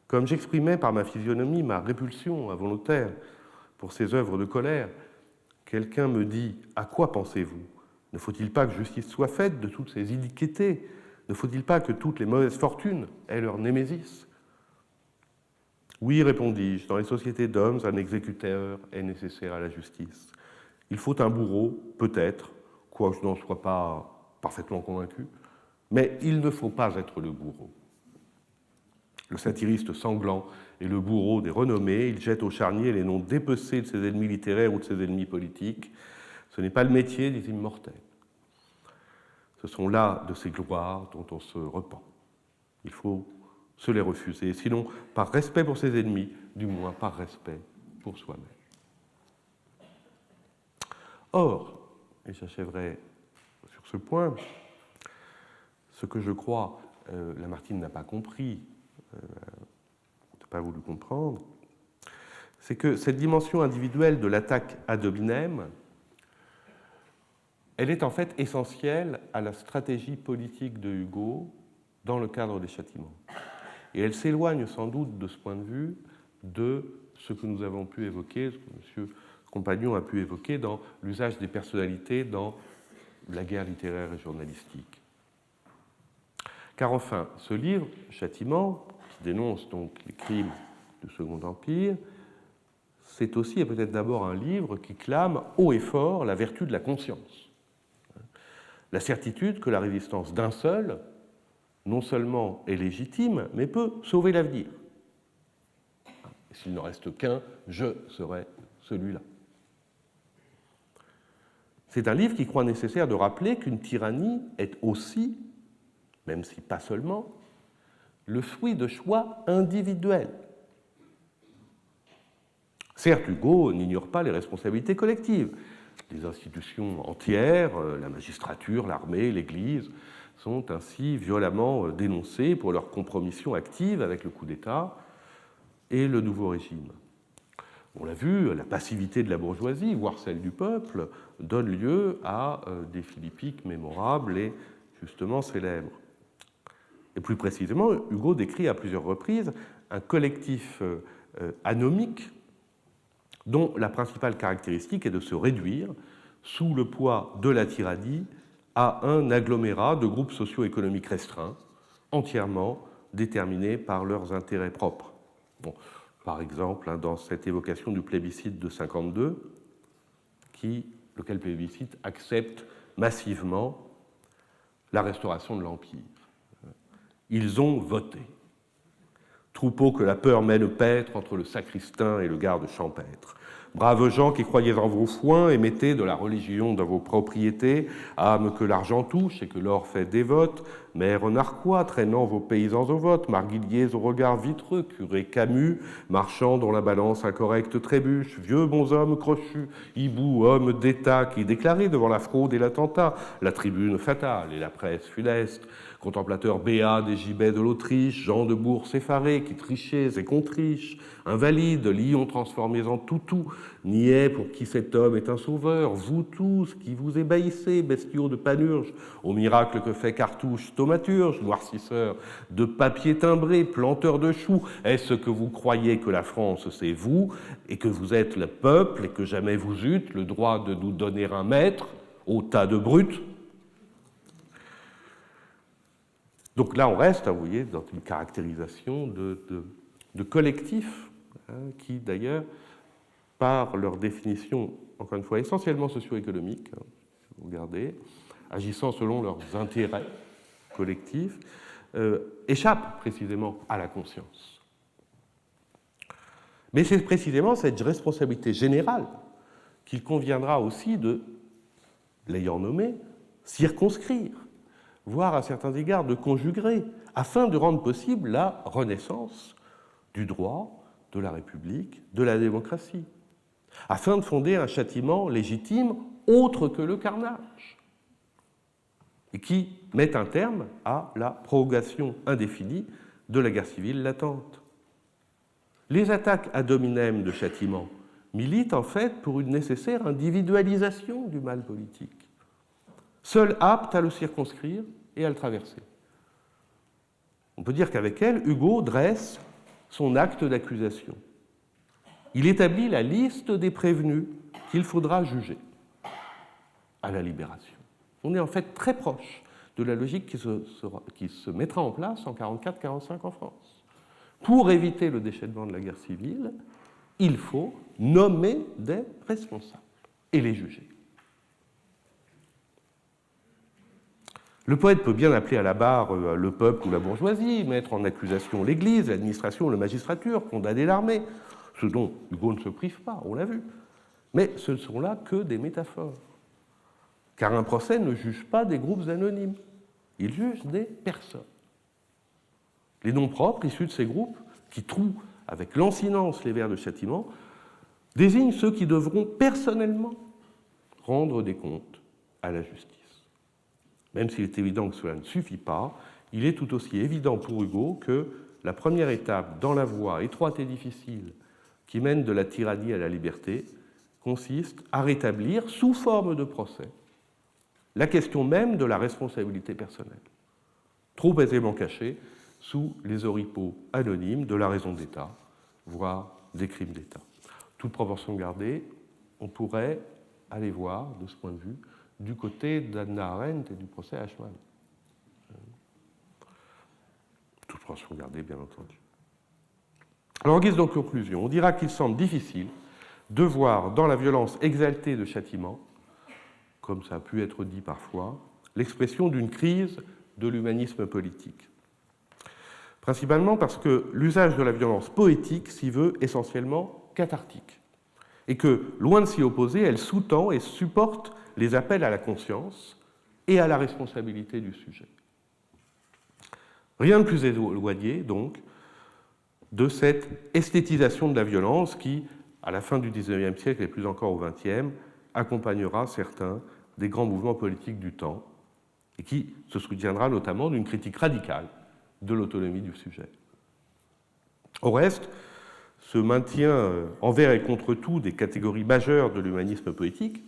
Comme j'exprimais par ma physionomie ma répulsion involontaire pour ces œuvres de colère, quelqu'un me dit « À quoi pensez-vous ? Ne faut-il pas que justice soit faite de toutes ces iniquités ? Ne faut-il pas que toutes les mauvaises fortunes aient leur némésis ?» Oui, répondis-je, dans les sociétés d'hommes, un exécuteur est nécessaire à la justice. Il faut un bourreau, peut-être, quoique je n'en sois pas parfaitement convaincu, mais il ne faut pas être le bourreau. Le satiriste sanglant est le bourreau des renommées, il jette au charnier les noms dépecés de ses ennemis littéraires ou de ses ennemis politiques. Ce n'est pas le métier des immortels. Ce sont là de ces gloires dont on se repent. Il faut se les refuser, sinon par respect pour ses ennemis, du moins par respect pour soi-même. Or, et j'achèverai sur ce point, ce que je crois Lamartine n'a pas compris, n'a pas voulu comprendre, c'est que cette dimension individuelle de l'attaque ad hominem, elle est en fait essentielle à la stratégie politique de Hugo dans le cadre des châtiments. Et elle s'éloigne sans doute de ce point de vue de ce que nous avons pu évoquer, ce que M. Compagnon a pu évoquer dans l'usage des personnalités dans la guerre littéraire et journalistique. Car enfin, ce livre, Châtiment, qui dénonce donc les crimes du Second Empire, c'est aussi et peut-être d'abord un livre qui clame haut et fort la vertu de la conscience. La certitude que la résistance d'un seul, non seulement est légitime, mais peut sauver l'avenir. S'il ne reste qu'un, je serai celui-là. C'est un livre qui croit nécessaire de rappeler qu'une tyrannie est aussi, même si pas seulement, le fruit de choix individuels. Certes, Hugo n'ignore pas les responsabilités collectives. Les institutions entières, la magistrature, l'armée, l'Église, sont ainsi violemment dénoncées pour leur compromission active avec le coup d'État et le nouveau régime. On l'a vu, la passivité de la bourgeoisie, voire celle du peuple, donne lieu à des philippiques mémorables et justement célèbres. Et plus précisément, Hugo décrit à plusieurs reprises un collectif anomique dont la principale caractéristique est de se réduire sous le poids de la tyrannie à un agglomérat de groupes socio-économiques restreints, entièrement déterminés par leurs intérêts propres. Bon, par exemple, dans cette évocation du plébiscite de 52, lequel plébiscite accepte massivement la restauration de l'Empire. Ils ont voté. Troupeau que la peur mène paître entre le sacristain et le garde champêtre. Braves gens qui croyaient en vos foins et mettez de la religion dans vos propriétés, âmes que l'argent touche et que l'or fait dévote, mères narquois traînant vos paysans au vote, marguilliers au regard vitreux, curés Camus, marchands dont la balance incorrecte trébuche, vieux bonshommes crochus, hiboux, hommes d'État qui déclaraient devant la fraude et l'attentat, la tribune fatale et la presse funeste, contemplateurs béats des gibets de l'Autriche, gens de bourse effarés qui trichaient et contrichent, invalides, lions transformés en toutous, niais pour qui cet homme est un sauveur, vous tous qui vous ébahissez, bestiaux de panurge, au miracle que fait Cartouche, thaumaturge, noircisseur de papier timbré, planteur de choux, est-ce que vous croyez que la France c'est vous, et que vous êtes le peuple, et que jamais vous eûtes le droit de nous donner un maître, au tas de brutes? Donc là, on reste, vous voyez, dans une caractérisation de collectifs, qui d'ailleurs, par leur définition, encore une fois, essentiellement socio-économique, si vous regardez, agissant selon leurs intérêts collectifs, échappent précisément à la conscience. Mais c'est précisément cette responsabilité générale qu'il conviendra aussi de, l'ayant nommé, circonscrire, voire à certains égards de conjuguer, afin de rendre possible la renaissance du droit, de la République, de la démocratie, afin de fonder un châtiment légitime autre que le carnage, et qui mette un terme à la prorogation indéfinie de la guerre civile latente. Les attaques ad hominem de châtiment militent en fait pour une nécessaire individualisation du mal politique, seul apte à le circonscrire et à le traverser. On peut dire qu'avec elle, Hugo dresse son acte d'accusation. Il établit la liste des prévenus qu'il faudra juger à la Libération. On est en fait très proche de la logique qui se mettra en place en 1944-1945 en France. Pour éviter le déchaînement de la guerre civile, il faut nommer des responsables et les juger. Le poète peut bien appeler à la barre le peuple ou la bourgeoisie, mettre en accusation l'Église, l'administration, la magistrature, condamner l'armée, ce dont Hugo ne se prive pas, on l'a vu. Mais ce ne sont là que des métaphores. Car un procès ne juge pas des groupes anonymes, il juge des personnes. Les noms propres issus de ces groupes, qui trouent avec lancinance les vers de châtiment, désignent ceux qui devront personnellement rendre des comptes à la justice. Même s'il est évident que cela ne suffit pas, il est tout aussi évident pour Hugo que la première étape dans la voie étroite et difficile qui mène de la tyrannie à la liberté consiste à rétablir, sous forme de procès, la question même de la responsabilité personnelle, trop aisément cachée sous les oripeaux anonymes de la raison d'État, voire des crimes d'État. Toute proportion gardée, on pourrait aller voir, de ce point de vue, du côté d'Hannah Arendt et du procès Eichmann. Toute proportion gardée, bien entendu. Alors, en guise de conclusion, on dira qu'il semble difficile de voir dans la violence exaltée de châtiment, comme ça a pu être dit parfois, l'expression d'une crise de l'humanisme politique. Principalement parce que l'usage de la violence poétique s'y veut essentiellement cathartique, et que, loin de s'y opposer, elle sous-tend et supporte les appels à la conscience et à la responsabilité du sujet. Rien de plus éloigné, donc, de cette esthétisation de la violence qui, à la fin du XIXe siècle et plus encore au XXe, accompagnera certains des grands mouvements politiques du temps et qui se soutiendra notamment d'une critique radicale de l'autonomie du sujet. Au reste, ce maintien envers et contre tout des catégories majeures de l'humanisme poétique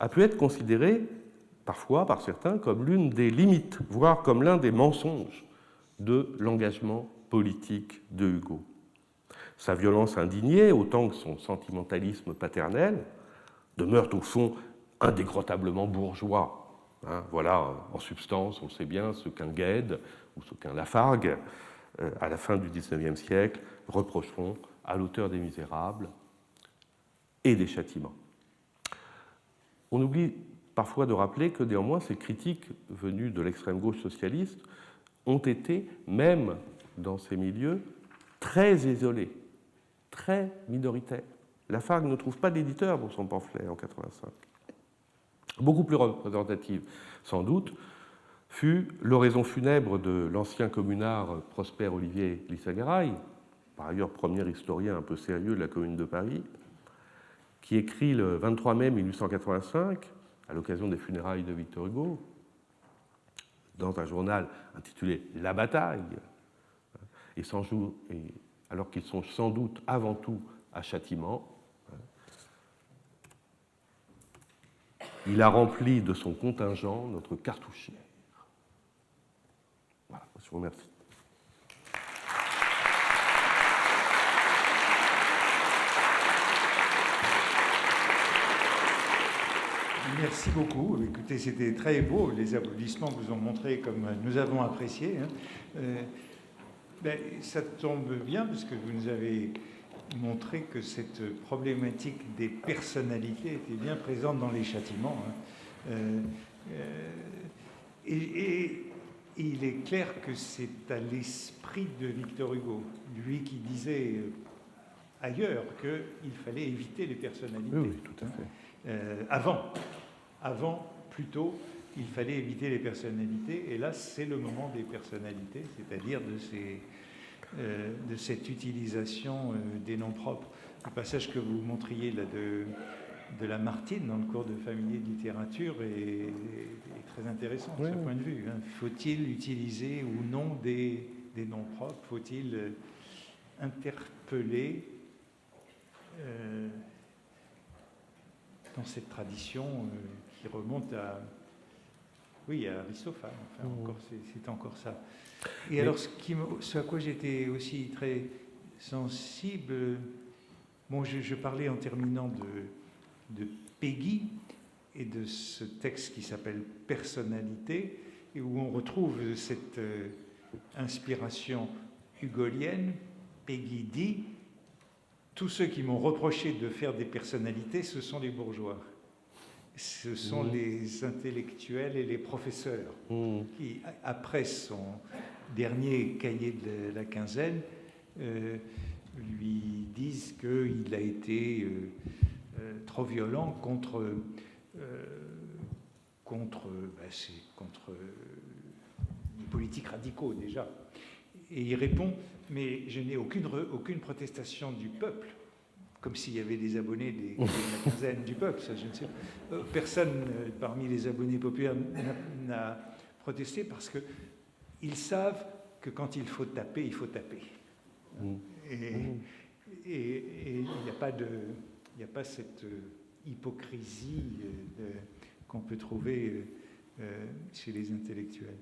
a pu être considéré parfois par certains comme l'une des limites, voire comme l'un des mensonges de l'engagement politique de Hugo. Sa violence indignée, autant que son sentimentalisme paternel, demeurent au fond indécrottablement bourgeois. Voilà, en substance, on le sait bien, ce qu'un Gued ou ce qu'un Lafargue, à la fin du XIXe siècle, reprocheront à l'auteur des Misérables et des Châtiments. On oublie parfois de rappeler que néanmoins ces critiques venues de l'extrême gauche socialiste ont été, même dans ces milieux, très isolées, très minoritaires. Lafargue ne trouve pas d'éditeur pour son pamphlet en 1985. Beaucoup plus représentative, sans doute, fut l'oraison funèbre de l'ancien communard Prosper Olivier Lissagaray, par ailleurs premier historien un peu sérieux de la Commune de Paris, qui écrit le 23 mai 1885, à l'occasion des funérailles de Victor Hugo, dans un journal intitulé « La bataille », alors qu'ils sont sans doute avant tout à Châtiment. Il a rempli de son contingent notre cartouchière. Voilà, je vous remercie. Merci beaucoup. Écoutez, c'était très beau. Les applaudissements vous ont montré comme nous avons apprécié. Ça tombe bien parce que vous nous avez montré que cette problématique des personnalités était bien présente dans les châtiments. Et il est clair que c'est à l'esprit de Victor Hugo, lui qui disait ailleurs qu'il fallait éviter les personnalités. Oui, tout à fait. Avant, plutôt, il fallait éviter les personnalités, et là, c'est le moment des personnalités, c'est-à-dire de cette utilisation des noms propres. Le passage que vous montriez là de Lamartine dans le cours de familier de littérature est très intéressant de ce point de vue. Faut-il utiliser ou non des noms propres? Faut-il interpeller dans cette tradition qui remonte à Aristophane. C'est encore ça. Et alors, ce à quoi j'étais aussi très sensible, je parlais en terminant de Péguy et de ce texte qui s'appelle Personnalité, et où on retrouve cette inspiration hugolienne. Péguy dit: tous ceux qui m'ont reproché de faire des personnalités, ce sont les bourgeois. Ce sont les intellectuels et les professeurs qui, après son dernier cahier de la quinzaine, lui disent qu'il a été trop violent contre les politiques radicaux déjà. Et il répond: mais je n'ai aucune protestation du peuple, comme s'il y avait des abonnés de la quinzaine du peuple. Ça, je ne sais pas. Personne parmi les abonnés populaires n'a protesté parce qu'ils savent que quand il faut taper, il faut taper. Et il n'y a pas cette hypocrisie qu'on peut trouver chez les intellectuels.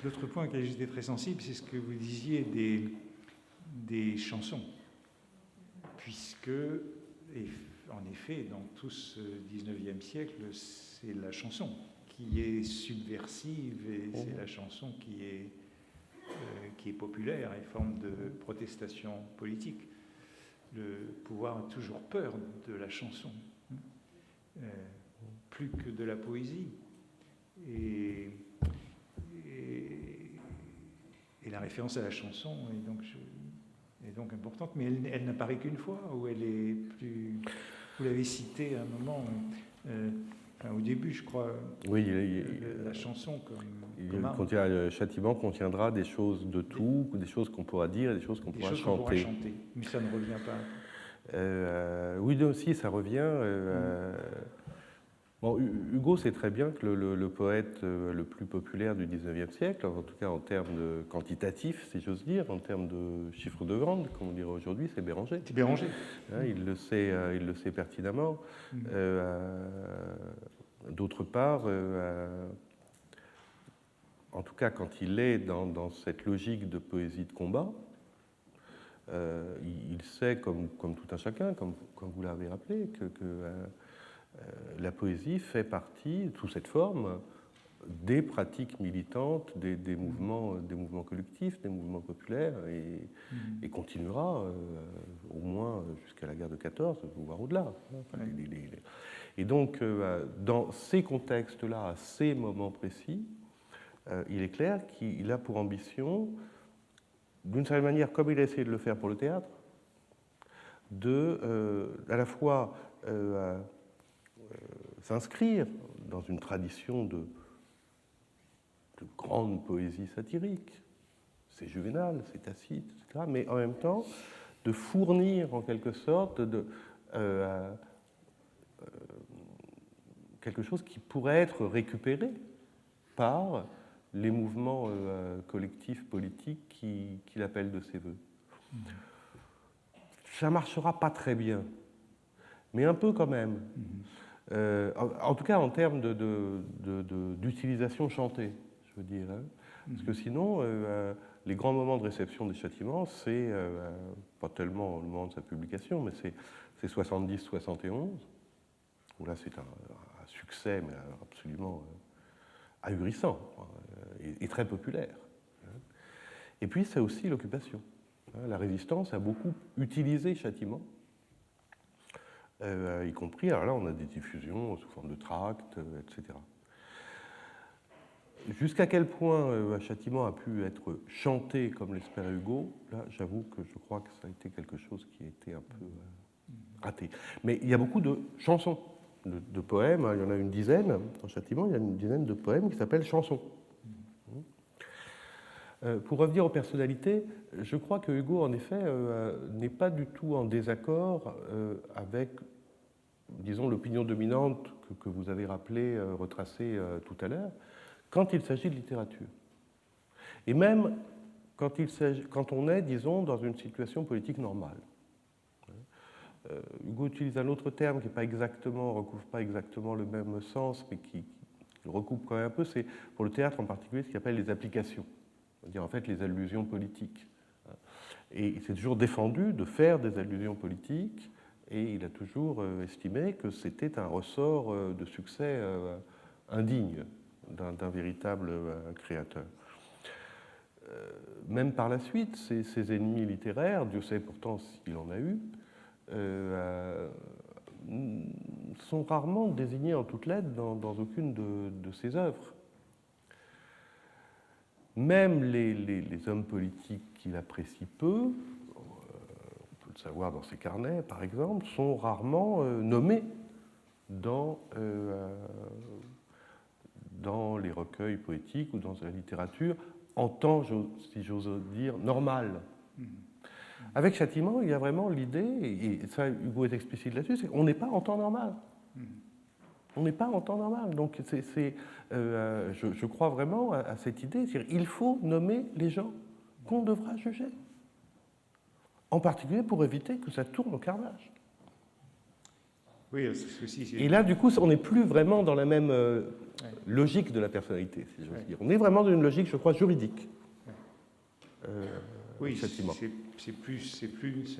L'autre point auquel j'étais très sensible, c'est ce que vous disiez des chansons. Puisque, en effet, dans tout ce XIXe siècle, c'est la chanson qui est subversive et c'est la chanson qui est populaire et forme de protestation politique. Le pouvoir a toujours peur de la chanson, plus que de la poésie. Et la référence à la chanson est donc importante, mais elle n'apparaît qu'une fois, où elle est plus... Vous l'avez cité à un moment, au début, je crois, la chanson le châtiment contiendra des choses de tout, des choses qu'on pourra dire, des choses qu'on pourra chanter. Mais ça ne revient pas. Oui, aussi, ça revient. Hugo sait très bien que le poète le plus populaire du XIXe siècle, en tout cas en termes quantitatifs, si j'ose dire, en termes de chiffres de vente, comme on dirait aujourd'hui, c'est Béranger. C'est Béranger. Il le sait pertinemment. D'autre part, en tout cas quand il est dans cette logique de poésie de combat, il sait, comme tout un chacun, comme vous l'avez rappelé, que la poésie fait partie, sous cette forme, des pratiques militantes, des mouvements collectifs, des mouvements populaires, et continuera au moins jusqu'à la guerre de 14, voire au-delà. Enfin, et donc, dans ces contextes-là, à ces moments précis, il est clair qu'il a pour ambition, d'une certaine manière, comme il a essayé de le faire pour le théâtre, à la fois s'inscrire dans une tradition de grande poésie satirique, c'est Juvénal, c'est Tacite, etc., mais en même temps de fournir en quelque sorte quelque chose qui pourrait être récupéré par les mouvements collectifs politiques qu'il appelle de ses voeux. Ça ne marchera pas très bien, mais un peu quand même. En tout cas en termes d'utilisation chantée, je veux dire. Hein. Parce que sinon, les grands moments de réception des châtiments, c'est pas tellement le moment de sa publication, mais c'est 70-71, où là c'est un succès mais absolument ahurissant et très populaire. Et puis c'est aussi l'occupation. La résistance a beaucoup utilisé châtiment, y compris, alors là on a des diffusions sous forme de tracts, etc. Jusqu'à quel point Châtiment a pu être chanté comme l'espérait Hugo, là j'avoue que je crois que ça a été quelque chose qui a été un peu raté. Mais il y a beaucoup de chansons, de poèmes, il y en a une dizaine, dans Châtiment il y a une dizaine de poèmes qui s'appellent chansons. Pour revenir aux personnalités, je crois que Hugo, en effet, n'est pas du tout en désaccord avec, disons, l'opinion dominante que vous avez rappelée, retracée tout à l'heure, quand il s'agit de littérature. Et même quand on est, disons, dans une situation politique normale. Hugo utilise un autre terme qui ne recouvre pas exactement le même sens, mais qui le recoupe quand même un peu, c'est pour le théâtre en particulier ce qu'il appelle les applications. C'est-à-dire en fait les allusions politiques. Et il s'est toujours défendu de faire des allusions politiques, et il a toujours estimé que c'était un ressort de succès indigne d'un véritable créateur. Même par la suite, ses ennemis littéraires, Dieu sait pourtant s'il en a eu, sont rarement désignés en toutes lettres dans aucune de ses œuvres. Même les hommes politiques qu'il apprécie peu, on peut le savoir dans ses carnets par exemple, sont rarement nommés dans les recueils poétiques ou dans la littérature en temps, si j'ose dire, normal. Avec Châtiment, il y a vraiment l'idée, et ça Hugo est explicite là-dessus, c'est qu'on n'est pas en temps normal. On n'est pas en temps normal. Donc je crois vraiment à cette idée. C'est-à-dire, il faut nommer les gens qu'on devra juger. En particulier pour éviter que ça tourne au carnage. Oui, ceci, et là, du coup, on n'est plus vraiment dans la même logique de la personnalité, si j'ose dire. On est vraiment dans une logique, je crois, juridique. Oui, ce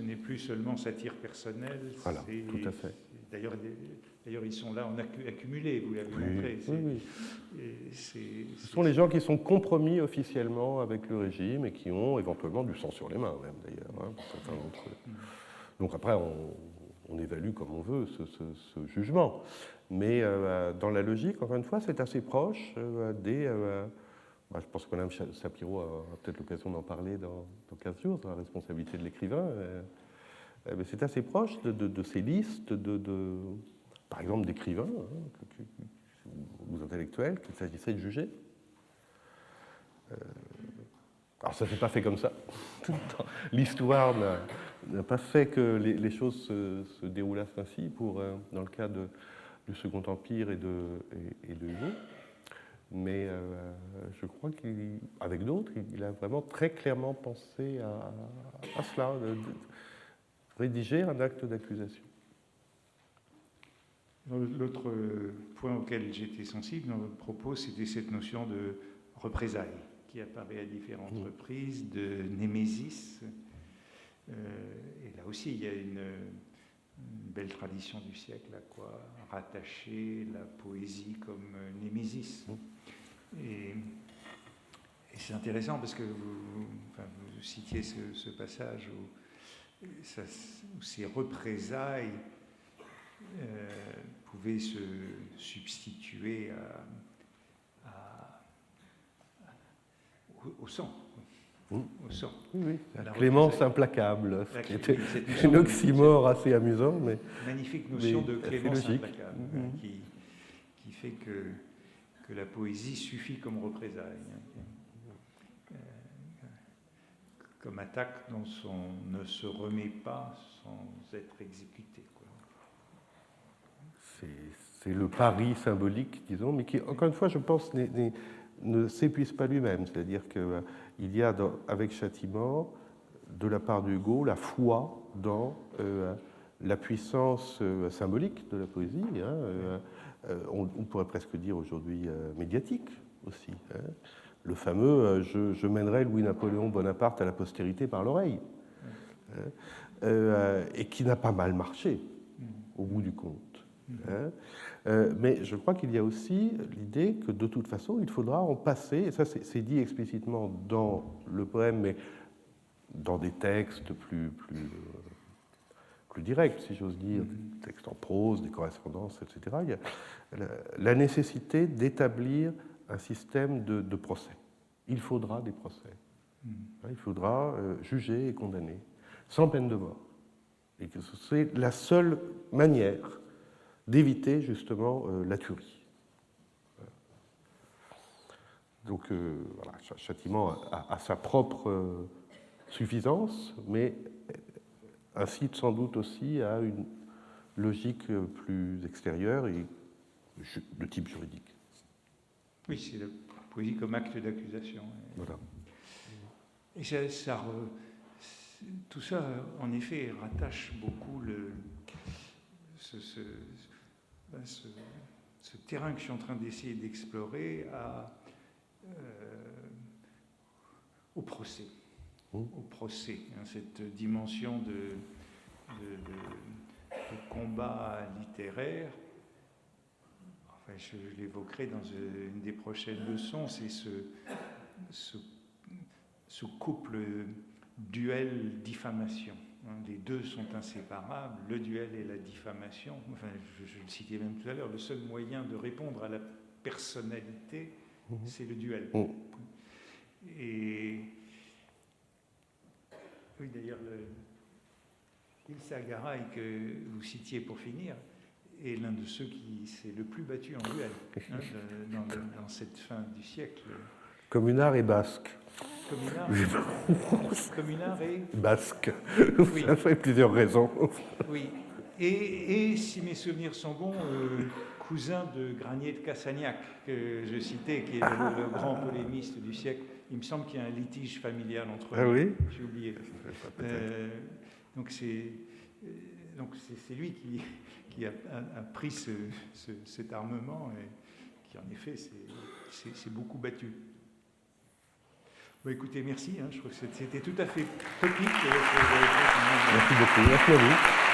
n'est plus seulement satire personnelle. Voilà, tout à fait. D'ailleurs, ils sont là en accumulé, vous l'avez montré. Ce sont les gens qui sont compromis officiellement avec le régime et qui ont éventuellement du sang sur les mains, même d'ailleurs. Hein, pour certains d'entre eux. Donc après, on évalue comme on veut ce jugement. Mais dans la logique, encore une fois, c'est assez proche des... je pense que Mme Sapiro a peut-être l'occasion d'en parler dans 15 jours, dans la responsabilité de l'écrivain. Mais c'est assez proche de ces listes, par exemple, d'écrivains ou intellectuels qu'il s'agissait de juger. Alors ça ne s'est pas fait comme ça. L'histoire n'a pas fait que les choses se déroulassent ainsi dans le cas du Second Empire et de Hugo. Mais je crois qu'avec d'autres, il a vraiment très clairement pensé à cela, de rédiger un acte d'accusation. L'autre point auquel j'étais sensible dans votre propos, c'était cette notion représailles, qui apparaît à différentes reprises, de Némésis. Et là aussi, il y a une belle tradition du siècle à quoi rattacher la poésie comme Némésis. Et c'est intéressant parce que vous citiez ce passage où ces représailles pouvaient se substituer au sang. Au sang. Oui, la clémence implacable, ce qui était une oxymore assez amusant. Mais magnifique notion de clémence implacable qui fait que la poésie suffit comme représailles, comme attaque dont on ne se remet pas sans être exécuté. C'est le pari symbolique, disons, mais qui, encore une fois, je pense, ne s'épuise pas lui-même. C'est-à-dire qu'il y a, avec Châtiment, de la part d'Hugo, la foi dans la puissance symbolique de la poésie, on pourrait presque dire aujourd'hui médiatique aussi. Le fameux je mènerai Louis-Napoléon Bonaparte à la postérité par l'oreille, et qui n'a pas mal marché, au bout du compte. Mais je crois qu'il y a aussi l'idée que de toute façon, il faudra en passer, et ça c'est dit explicitement dans le poème, mais dans des textes plus directs, si j'ose dire, des textes en prose, des correspondances, etc. Il y a la nécessité d'établir un système de procès. Il faudra des procès. Il faudra juger et condamner, sans peine de mort. Et que c'est la seule manière d'éviter justement la tuerie. Donc voilà, Châtiment a sa propre suffisance, mais incite sans doute aussi à une logique plus extérieure et de type juridique. Oui, c'est la poésie comme acte d'accusation. Voilà. Et tout ça, en effet, rattache beaucoup ce terrain que je suis en train d'essayer d'explorer au procès. Au procès, cette dimension de combat littéraire. Enfin, je l'évoquerai dans une des prochaines leçons, c'est ce couple duel-diffamation. Les deux sont inséparables, le duel et la diffamation. Enfin, je le citais même tout à l'heure, le seul moyen de répondre à la personnalité, c'est le duel. Et oui, d'ailleurs, Ilsa Garay, que vous citiez pour finir, est l'un de ceux qui s'est le plus battu en duel dans cette fin du siècle. Communard et basque. Communard et basque. Oui. Ça fait plusieurs raisons. Oui. Et si mes souvenirs sont bons, cousin de Granier de Cassagnac, que je citais, qui est le grand polémiste du siècle. Il me semble qu'il y a un litige familial entre eux. Ah oui ? J'ai oublié. Donc c'est lui qui a pris cet armement et qui, en effet, s'est beaucoup battu. Bon, écoutez, merci. Je trouve que c'était tout à fait technique. Merci beaucoup. Merci à vous.